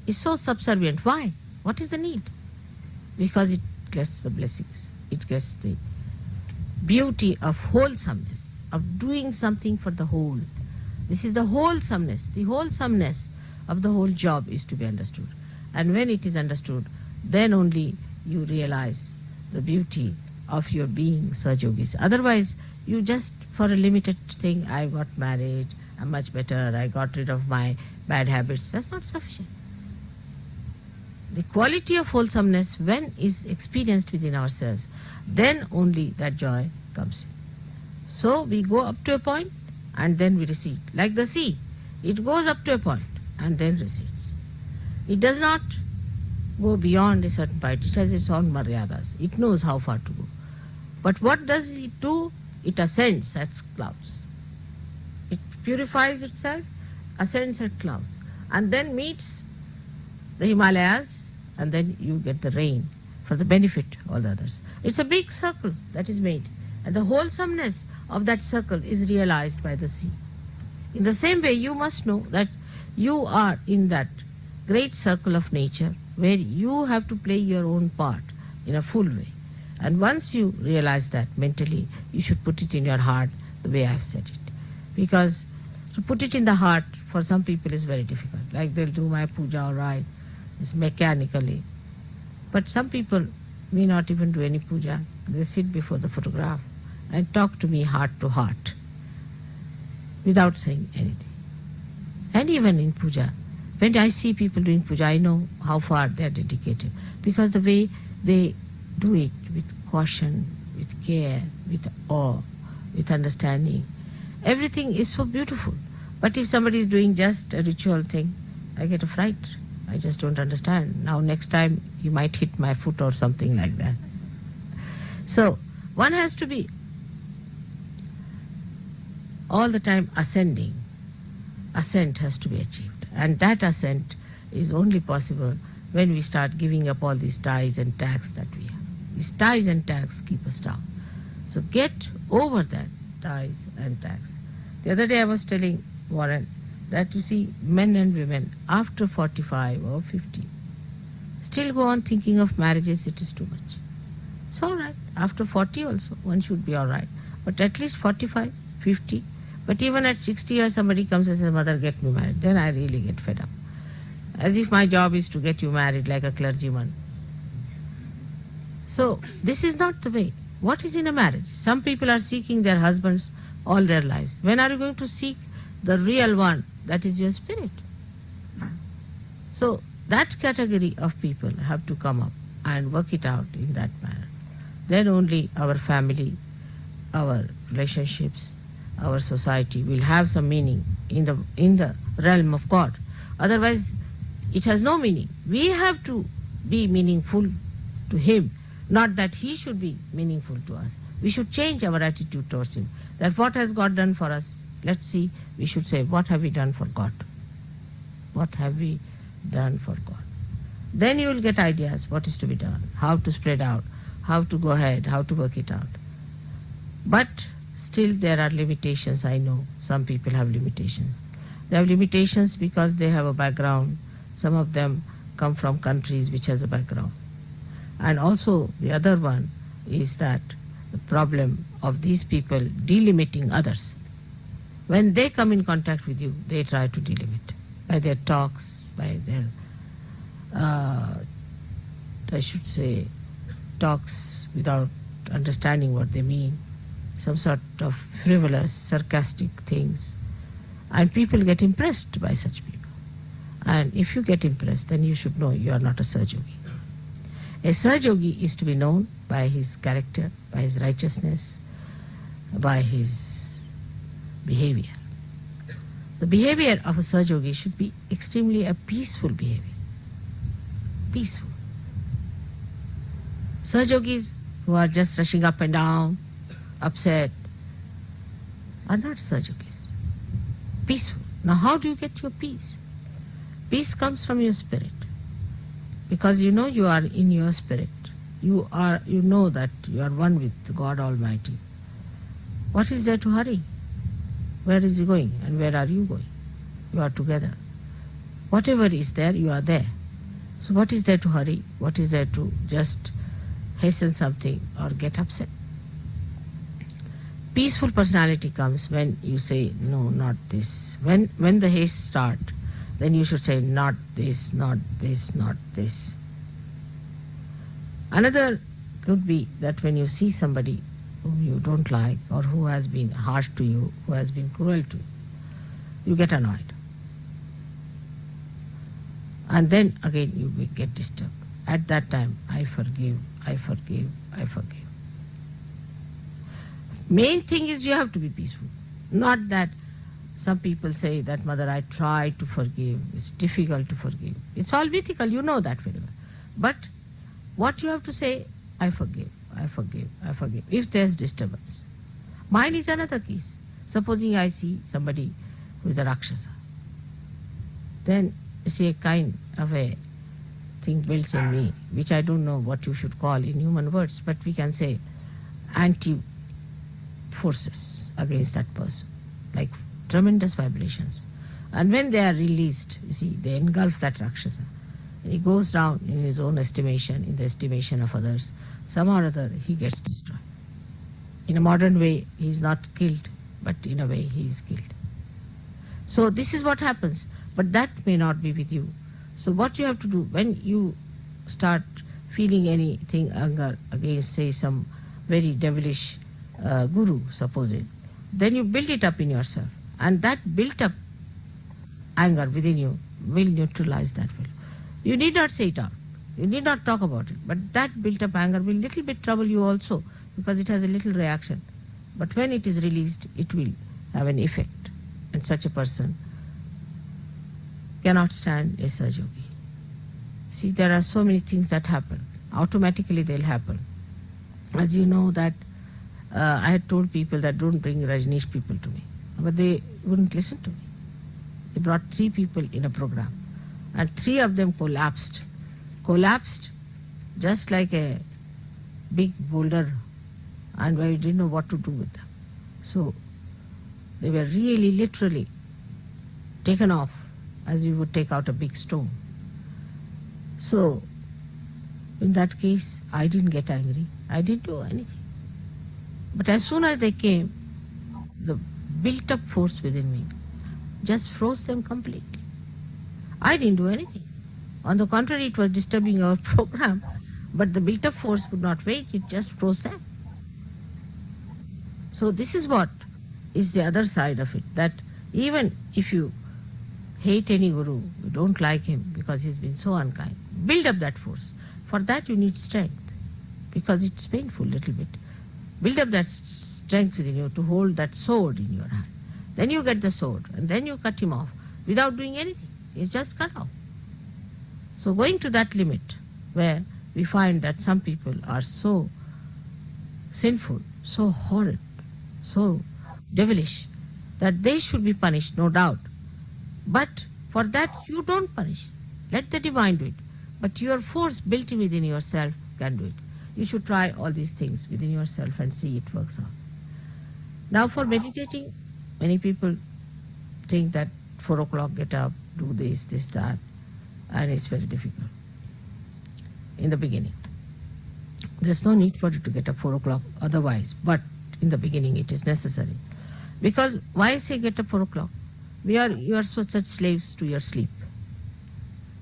is so subservient. Why? What is the need? Because it gets the blessings. It gets the beauty of wholesomeness, of doing something for the whole. This is the wholesomeness. The wholesomeness of the whole job is to be understood. And when it is understood, then only you realize the beauty of your being Sahajogis. Otherwise, you just, for a limited thing, I got married, I'm much better, I got rid of my bad habits. That's not sufficient. The quality of wholesomeness, when is experienced within ourselves, then only that joy comes in. So we go up to a point and then we recede. Like the sea, it goes up to a point and then recedes. It does not go beyond a certain point. It has its own maryadas. It knows how far to go. But what does it do? It ascends at clouds. It purifies itself, ascends at clouds, and then meets the Himalayas, and then you get the rain for the benefit of all the others. It's a big circle that is made, and the wholesomeness of that circle is realized by the sea. In the same way, you must know that you are in that great circle of nature where you have to play your own part in a full way. And once you realize that mentally, you should put it in your heart the way I have said it. Because to put it in the heart for some people is very difficult. Like they'll do my puja all right, it's mechanically. But some people may not even do any puja. They sit before the photograph and talk to me heart to heart without saying anything. And even in puja, when I see people doing puja, I know how far they are dedicated. Because the way they do it with caution, with care, with awe, with understanding, everything is so beautiful. But if somebody is doing just a ritual thing, I get a fright. I just don't understand. Now next time he might hit my foot or something like that. So one has to be all the time ascending. Ascent has to be achieved. And that ascent is only possible when we start giving up all these ties and tags that we have. These ties and tags keep us down. So get over that ties and tags. The other day I was telling Warren that you see men and women after 45 or 50 still go on thinking of marriages. It is too much. It's all right. After 40 also one should be all right. But at least 45, 50. But even at 60 years somebody comes and says, "Mother, get me married." Then I really get fed up. As if my job is to get you married like a clergyman. So this is not the way. What is in a marriage? Some people are seeking their husbands all their lives. When are you going to seek the real one? That is your spirit. So that category of people have to come up and work it out in that manner. Then only our family, our relationships, our society will have some meaning in the realm of God. Otherwise, it has no meaning. We have to be meaningful to Him, not that He should be meaningful to us. We should change our attitude towards Him. That what has God done for us? Let's see, we should say, what have we done for God? What have we done for God? Then you will get ideas what is to be done, how to spread out, how to go ahead, how to work it out. But still there are limitations, I know. Some people have limitations. They have limitations because they have a background. Some of them come from countries which has a background. And also the other one is that the problem of these people delimiting others. When they come in contact with you, they try to delimit by their talks, by their, I should say, talks without understanding what they mean, some sort of frivolous, sarcastic things. And people get impressed by such people. And if you get impressed, then you should know you are not a Sahajyogi. A Sahajyogi is to be known by his character, by his righteousness, by his behavior. The behavior of a Sahajyogi should be extremely a peaceful behavior. Peaceful. Sahajyogis who are just rushing up and down, upset, are not Sahajogis. Peaceful. Now how do you get your peace? Peace comes from your spirit. Because you know you are in your spirit. You know that you are one with God Almighty. What is there to hurry? Where is he going and where are you going? You are together. Whatever is there, you are there. So what is there to hurry? What is there to just hasten something or get upset? Peaceful personality comes when you say, no, not this. When the haste starts, then you should say, not this, not this, not this. Another could be that when you see somebody whom you don't like or who has been harsh to you, who has been cruel to you, you get annoyed. And then again you will get disturbed. At that time, I forgive, I forgive, I forgive. Main thing is you have to be peaceful. Not that some people say that, Mother, I try to forgive. It's difficult to forgive. It's all mythical, you know that very well. But what you have to say, I forgive, I forgive, I forgive, if there's disturbance. Mine is another case. Supposing I see somebody who is a Rakshasa, then you see a kind of a thing builds in me, which I don't know what you should call in human words, but we can say anti-forces against that person, like tremendous vibrations. And when they are released, you see, they engulf that Rakshasa. And he goes down in his own estimation, in the estimation of others. Somehow or other, he gets destroyed. In a modern way, he is not killed, but in a way, he is killed. So this is what happens. But that may not be with you. So what you have to do, when you start feeling anything, anger against, say, some very devilish guru, supposing, then you build it up in yourself. And that built-up anger within you will neutralize that will. You need not say it out. You need not talk about it. But that built-up anger will little bit trouble you also, because it has a little reaction. But when it is released, it will have an effect. And such a person cannot stand a Sahajogi. See, there are so many things that happen. Automatically they'll happen. As you know that I had told people that don't bring Rajneesh people to me. But they wouldn't listen to me. They brought 3 people in a program. And 3 of them collapsed. Collapsed just like a big boulder, and we didn't know what to do with them. So they were really literally taken off as you would take out a big stone. So in that case, I didn't get angry. I didn't do anything. But as soon as they came, the built-up force within me just froze them completely. I didn't do anything. On the contrary, it was disturbing our program, but the built-up force would not wait, it just froze them. So this is what is the other side of it, that even if you hate any guru, you don't like him because he's been so unkind, build up that force. For that you need strength, because it's painful a little bit. Build up that strength within you to hold that sword in your hand. Then you get the sword, and then you cut him off without doing anything. He's just cut off. So going to that limit where we find that some people are so sinful, so horrid, so devilish, that they should be punished, no doubt. But for that you don't punish. Let the divine do it. But your force built within yourself can do it. You should try all these things within yourself and see it works out. Now for meditating, many people think that 4 o'clock get up, do this, that, and it's very difficult in the beginning. There's no need for you to get up 4 o'clock otherwise, but in the beginning it is necessary. Because why say get up 4 o'clock? You are such slaves to your sleep,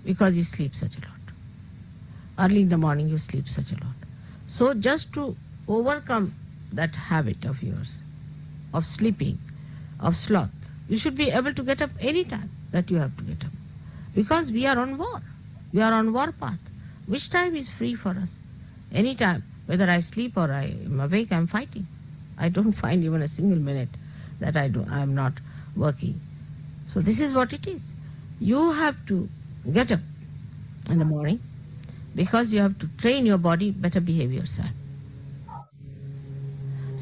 because you sleep such a lot. Early in the morning you sleep such a lot. So just to overcome that habit of yours, of sleeping, of sloth, you should be able to get up any time that you have to get up. Because we are on war. We are on war path. Which time is free for us? Any time. Whether I sleep or I am awake, I am fighting. I don't find even a single minute that I am not working. So this is what it is. You have to get up in the morning, because you have to train your body, better behave yourself.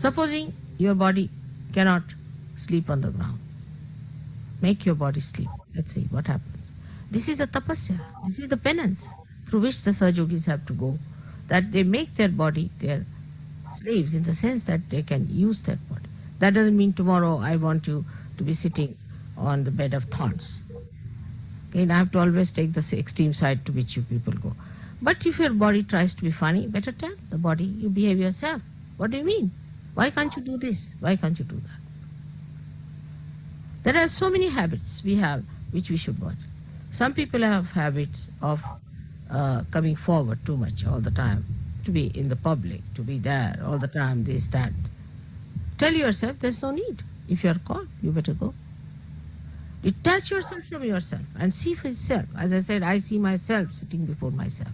Supposing your body cannot sleep on the ground, make your body sleep. Let's see what happens. This is a tapasya. This is the penance through which the Sahajogis have to go. That they make their body their slaves in the sense that they can use that body. That doesn't mean tomorrow I want you to be sitting on the bed of thorns. Okay, and I have to always take the extreme side to which you people go. But if your body tries to be funny, better tell the body, you behave yourself. What do you mean? Why can't you do this? Why can't you do that? There are so many habits we have which we should watch. Some people have habits of coming forward too much all the time, to be in the public, to be there all the time, this, that. Tell yourself there's no need. If you are called, you better go. Detach yourself from yourself and see for yourself. As I said, I see myself sitting before myself.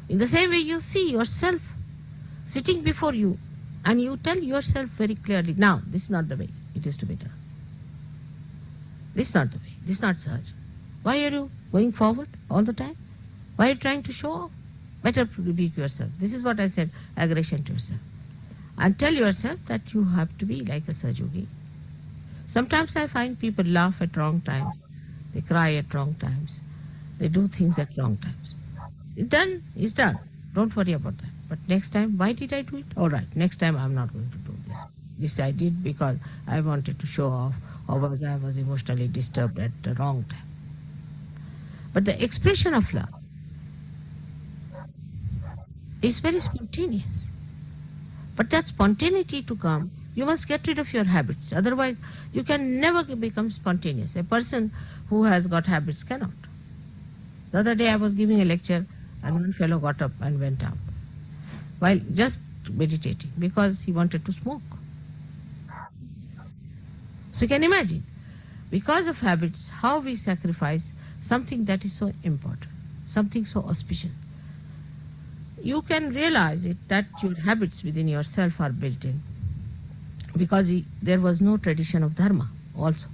In the same way, you see yourself sitting before you and you tell yourself very clearly, now, this is not the way it is to be done. This is not the way. This is not Sahaj. Why are you going forward all the time? Why are you trying to show off? Better rebuke yourself. This is what I said, aggression to yourself. And tell yourself that you have to be like a Sahajogi. Sometimes I find people laugh at wrong times. They cry at wrong times. They do things at wrong times. It's done. It's done. Don't worry about that. But next time, why did I do it? All right, next time I'm not going to do this. This I did because I wanted to show off or because I was emotionally disturbed at the wrong time. But the expression of love is very spontaneous. But that spontaneity to come, you must get rid of your habits. Otherwise, you can never become spontaneous. A person who has got habits cannot. The other day I was giving a lecture and one fellow got up and went out while just meditating because he wanted to smoke. So you can imagine, because of habits, how we sacrifice something that is so important, something so auspicious. You can realize it that your habits within yourself are built in because there was no tradition of dharma also.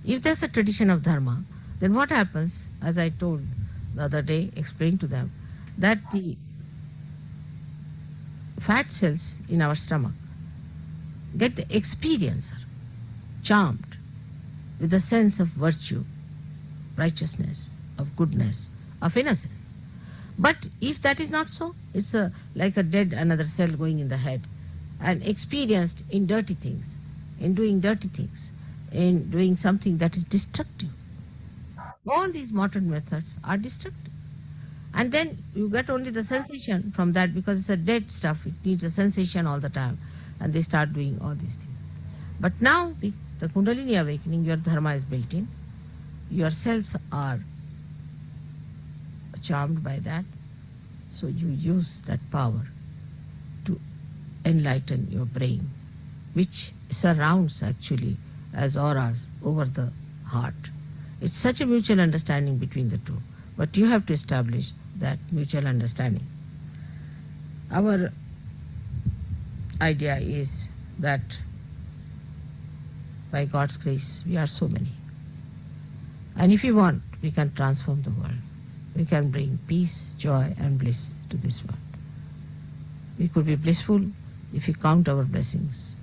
If there's a tradition of dharma, then what happens, as I told the other day, explained to them, that the fat cells in our stomach get the experiencer, charmed with the sense of virtue, righteousness, of goodness, of innocence. But if that is not so, it's like a dead another cell going in the head and experienced in dirty things, in doing dirty things, in doing something that is destructive. All these modern methods are destructive. And then you get only the sensation from that because it's a dead stuff. It needs a sensation all the time. And they start doing all these things. But now, with the Kundalini awakening, your dharma is built in. Your cells are charmed by that. So you use that power to enlighten your brain, which surrounds actually as auras over the heart. It's such a mutual understanding between the two. But you have to establish that mutual understanding. Our idea is that by God's grace, we are so many. And if we want, we can transform the world. We can bring peace, joy, and bliss to this world. We could be blissful if we count our blessings.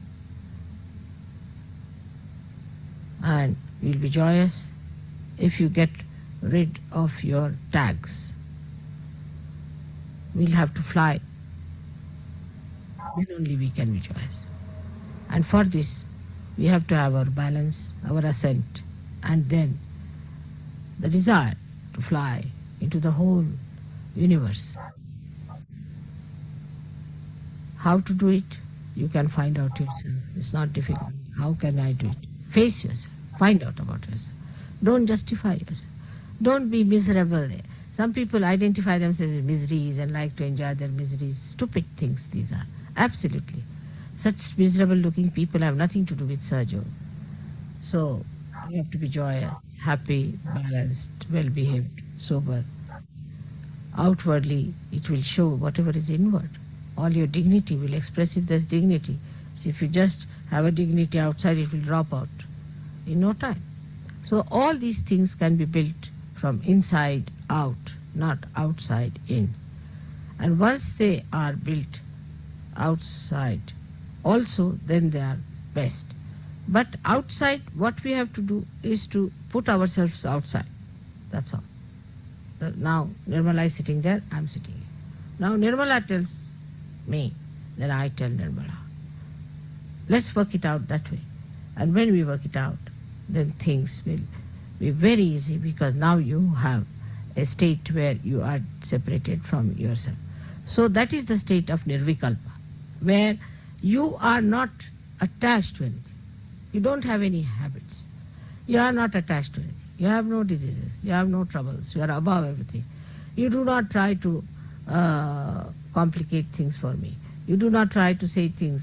And we'll be joyous if you get rid of your tags. We'll have to fly. Then only we can be joyous. And for this, we have to have our balance, our ascent, and then the desire to fly into the whole universe. How to do it, you can find out yourself. It's not difficult. How can I do it? Face yourself. Find out about yourself. Don't justify yourself. Don't be miserable. Some people identify themselves as miseries and like to enjoy their miseries. Stupid things these are. Absolutely. Such miserable looking people have nothing to do with Sahaja. So you have to be joyous, happy, balanced, well behaved, sober. Outwardly it will show whatever is inward. All your dignity will express if there's dignity. So if you just have a dignity outside, it will drop out in no time. So all these things can be built from inside out, not outside in. And once they are built outside also, then they are best. But outside, what we have to do is to put ourselves outside. That's all. Now Nirmala is sitting there, I'm sitting here. Now Nirmala tells me, then I tell Nirmala. Let's work it out that way. And when we work it out, then things will be very easy, because now you have a state where you are separated from yourself. So that is the state of nirvikalpa, where you are not attached to anything. You don't have any habits. You are not attached to anything. You have no diseases. You have no troubles. You are above everything. You do not try to complicate things for me. You do not try to say things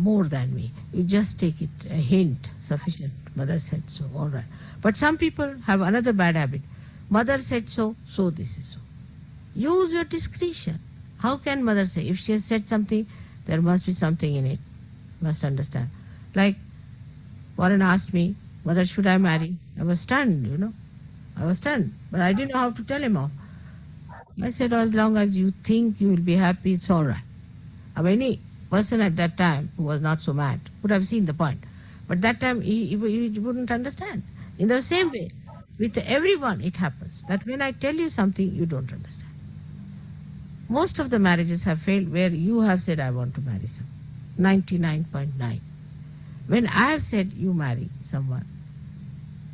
more than me. You just take it a hint, sufficient. Mother said so, all right. But some people have another bad habit. Mother said so, so this is so. Use your discretion. How can mother say? If she has said something, there must be something in it. Must understand. Like Warren asked me, Mother, should I marry? I was stunned, I was stunned. But I didn't know how to tell him off. I said, as long as you think you will be happy, it's all right. Any person at that time who was not so mad would have seen the point. But that time he wouldn't understand. In the same way, with everyone it happens that when I tell you something, you don't understand. Most of the marriages have failed where you have said, I want to marry someone. 99.9. When I have said, you marry someone,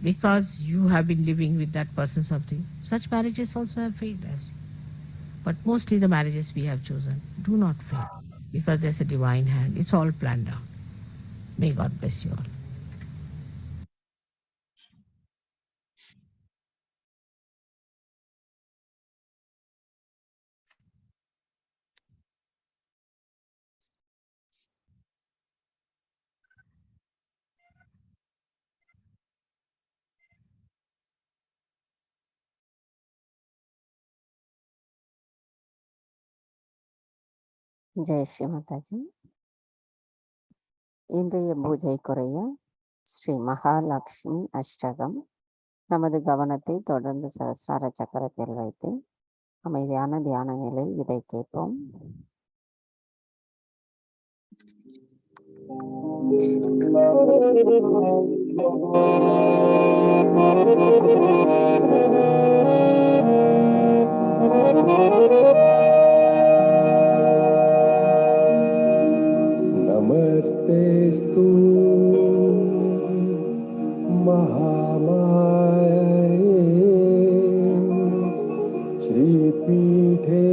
because you have been living with that person something, such marriages also have failed, I have seen. But mostly the marriages we have chosen do not fail, because there's a divine hand. It's all planned out. May God bless you all. Jai Sri Mataji. இன்றைய பூஜைக்குரிய ஸ்ரீ மகாலட்சுமி அஷ்டகம் நமது கவனத்தை தொடர்ந்து சகஸ்ரார சக்கரத்தில் வைத்து அமைதியான தியான நிலையில் இதை கேட்போம். नमस्तेस्तु महामाये श्रीपीठे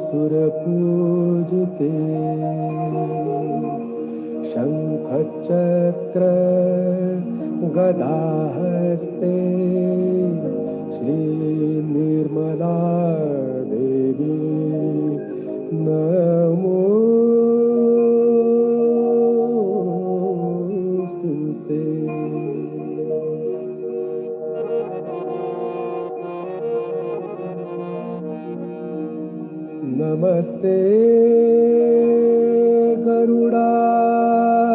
सुरपूजिते शङ्खचक्र गदाहस्ते श्रीनिर्मला देवी नमो नमस्ते गरुडारूढे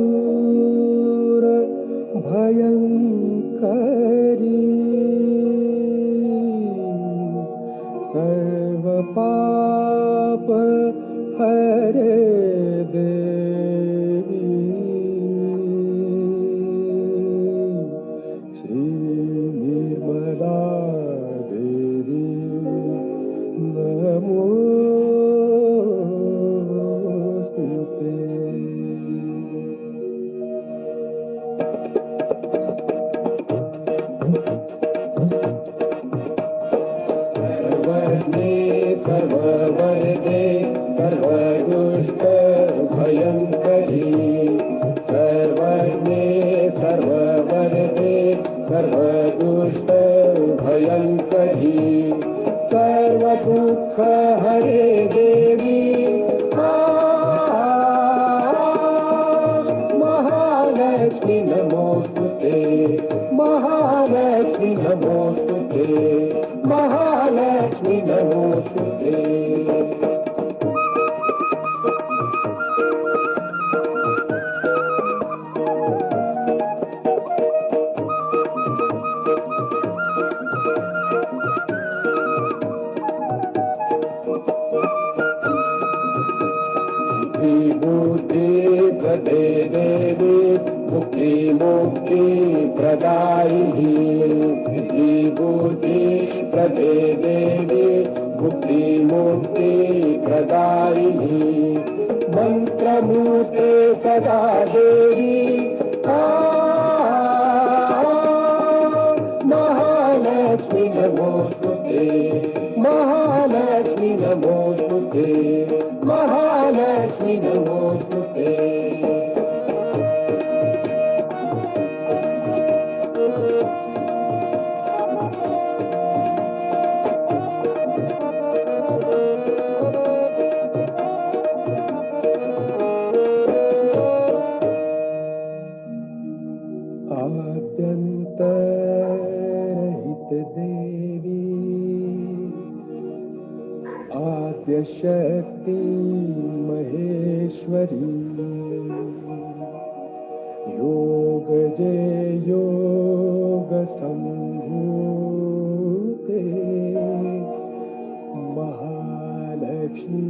कोल्हासूर भयङ्करी सर्वपाप हरे देवी श्री निर्मला देवी नमोस्तुते। सर्वज्ञे सर्ववरदे सर्वदुष्ट भयङ्करी सर्वज्ञे सर्ववरदे सर्वदुष्ट भयङ्करी सर्वदुःख हरे देवी महालक्ष्मी नमोस्तुते महालक्ष्मी नमोस्तुते महालक्ष्मी नमोस्तुते। प्रदे देवी मुक्ति मुक्ति प्रदायिनी विभूति प्रदे देवी मुक्ति मुक्ति प्रदायिनी मंत्रमूर्ते सदा देवी महालक्ष्मी नमोस्तुते महालक्ष्मी नमोस्तुते महालक्ष्मी नमोस्तुते आद्यन्तरहित देवी आद्यशक्ति महेश्वरी योग जय योग संभूते महालक्ष्मी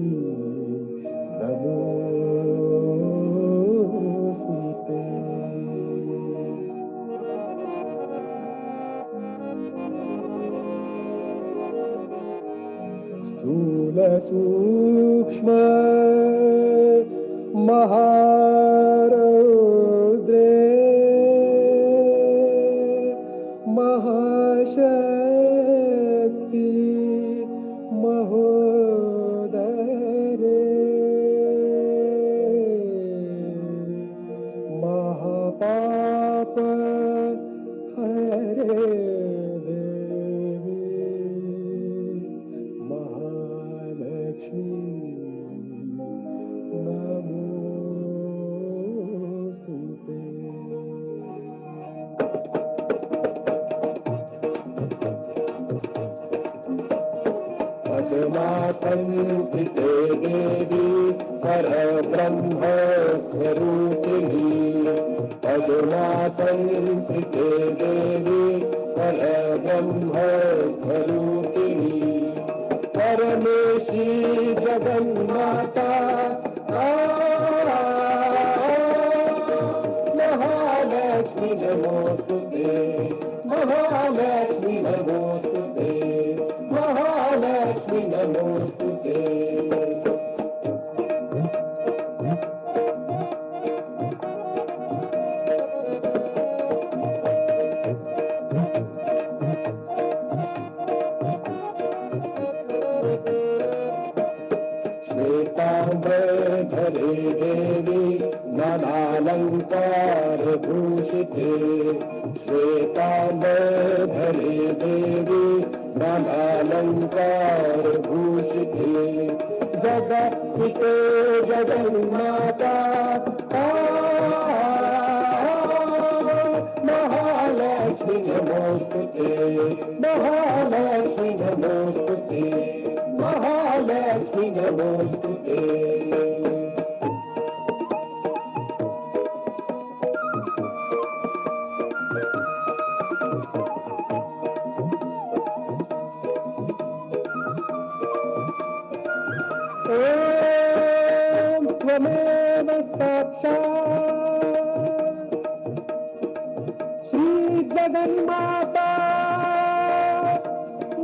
नमोस्तुते स्थूल सूक्ष्म महारौद्रे महाशक्ति महोदरे महापाप हरे देवी महालक्ष्मी नमोस्तुते अजमा संस्थिते देवी परब्रह्म स्वरूपिणी अजमा संस्थिते देवी परब्रह्म स्वरूपिणी परमेशी जगन्माता महालक्ष्मी नमोस्तुते महालक्ष्मी नमोस्तुते महालक्ष्मी नमोस्तुते श्वेतांबरधरे देवी नानालंकार भूषिते श्वेतांबरधरे देवी नानालंकार भूषिते जगत्स्थिते जगन्माता महालक्ष्मी नमोस्तुते महालक्ष्मी नमोस्तुते महालक्ष्मी नमोस्तुते ॐ त्वमेव साक्षात् श्री जगन्माता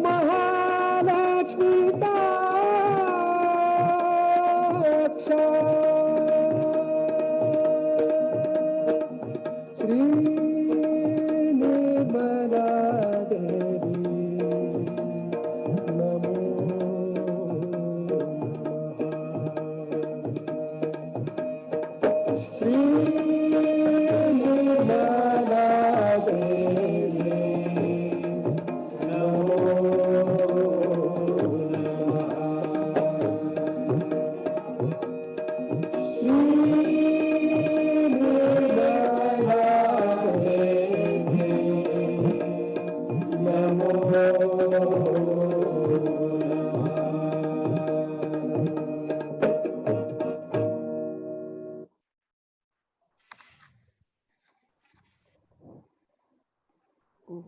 महालक्ष्मी साक्षात् श्री निर्मला देवी नमो श्री निर्मला देवी नमो श्री निर्मला देवी नमो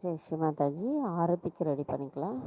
ஜெய் ஸ்ரீ மாதாஜி. ஆரத்திக்கு ரெடி பண்ணிக்கலாம்.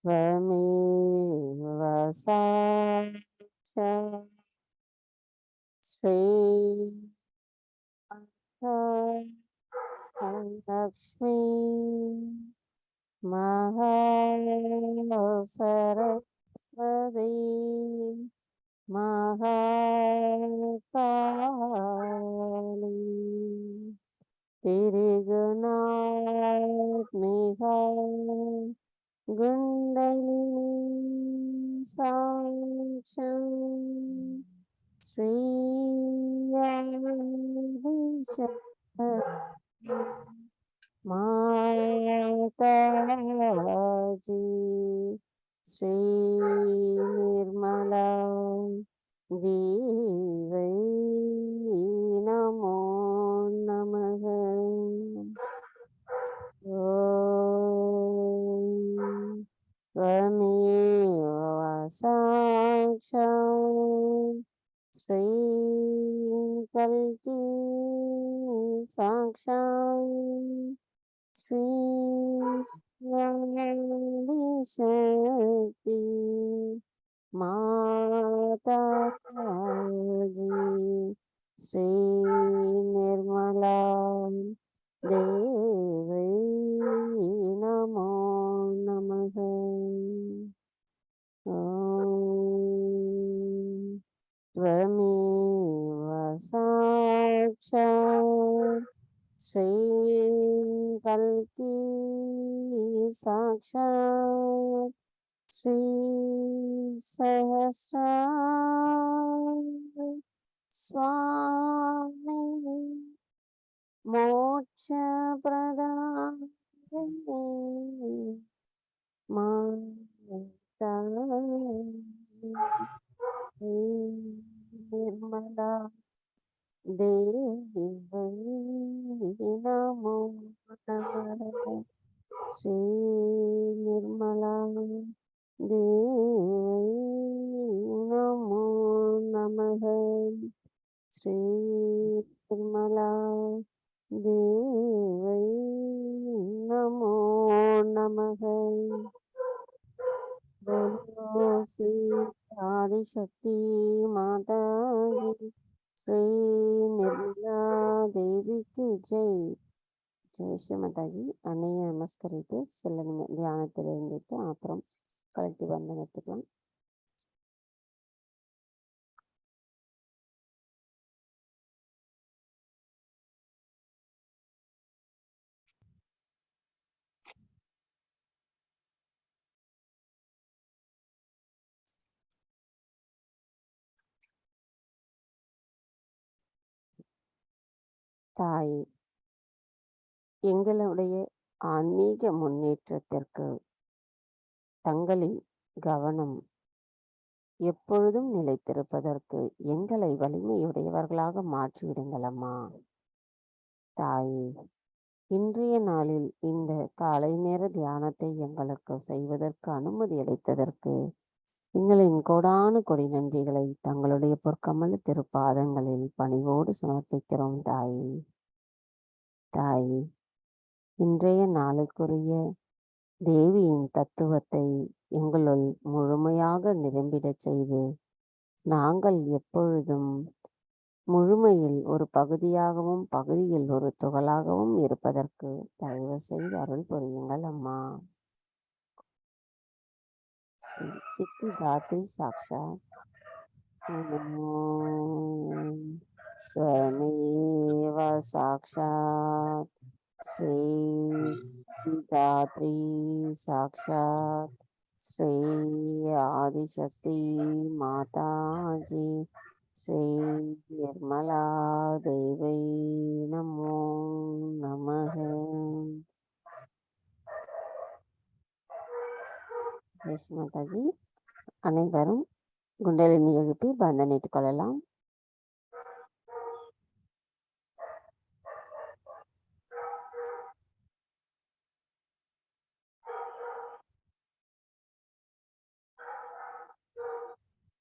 त्वमेव साक्षात् श्री लक्ष्मी महासरस्वती महाकाली तिरुगुणात्मिका गुण्डलिनी साक्षात् श्रीयादिशक्ति माताजी श्री निर्मला देवै नमो नमः। ॐ त्वमेव साक्षात् श्री कल्की साक्षात् श्री शक्ति माताजी श्री निर्मला देवै नमो नमः। ॐ त्वमेव साक्षात् श्री कल्की साक्षात् श्री सहस्र स्वामी मोक्ष प्रदायिनी माताजी निर्मला देवी नमो नमः। श्री निर्मला देवी नमो नमः। श्री निर्मला देवी नमो नमः। बोलो श्री आदिशक्ति माताजी श्री निर्मला देवी की जय। ஜெய் ஸ்ரீ மாதாஜி. அன்னையை நமஸ்கரித்து சில தியானத்தில் இருந்துட்டு அப்புறம் கலத்தி வந்தனத்துக்கலாம். தாய், எங்களுடைய ஆன்மீக முன்னேற்றத்திற்கு தங்களின் கவனம் எப்பொழுதும் நிலைத்திருப்பதற்கு எங்களை வலிமையுடையவர்களாக மாற்றிவிடுங்களம்மா. தாயே, இன்றைய நாளில் இந்த காலை நேர தியானத்தை எங்களுக்கு செய்வதற்கு அனுமதி அளித்ததற்கு எங்களின் கோடானு கொடி நன்றிகளை தங்களுடைய பொற்கமல திருப்பாதங்களில் பணிவோடு சமர்ப்பிக்கிறோம் தாயே. தாயே, இன்றைய நாளுக்குரிய தேவியின் தத்துவத்தை எங்களுள் முழுமையாக நிரம்பிடச் செய்து நாங்கள் எப்பொழுதும் முழுமையில் ஒரு பகுதியாகவும் பகுதியில் ஒரு துகளாகவும் இருப்பதற்கு தயவு செய்து அருள் புரியுங்கள் அம்மா. சித்தி தாத்ரி சாக்ஷாத் त्वमेव साक्षात् श्री दात्री साक्षात् श्री आदिशक्ति माताजी श्री निर्मला देवी नमो नमः। जय श्री माताजी. அனைவரும் குண்டலினி எழுப்பி பந்தனிட்டுக் கொள்ளலாம்.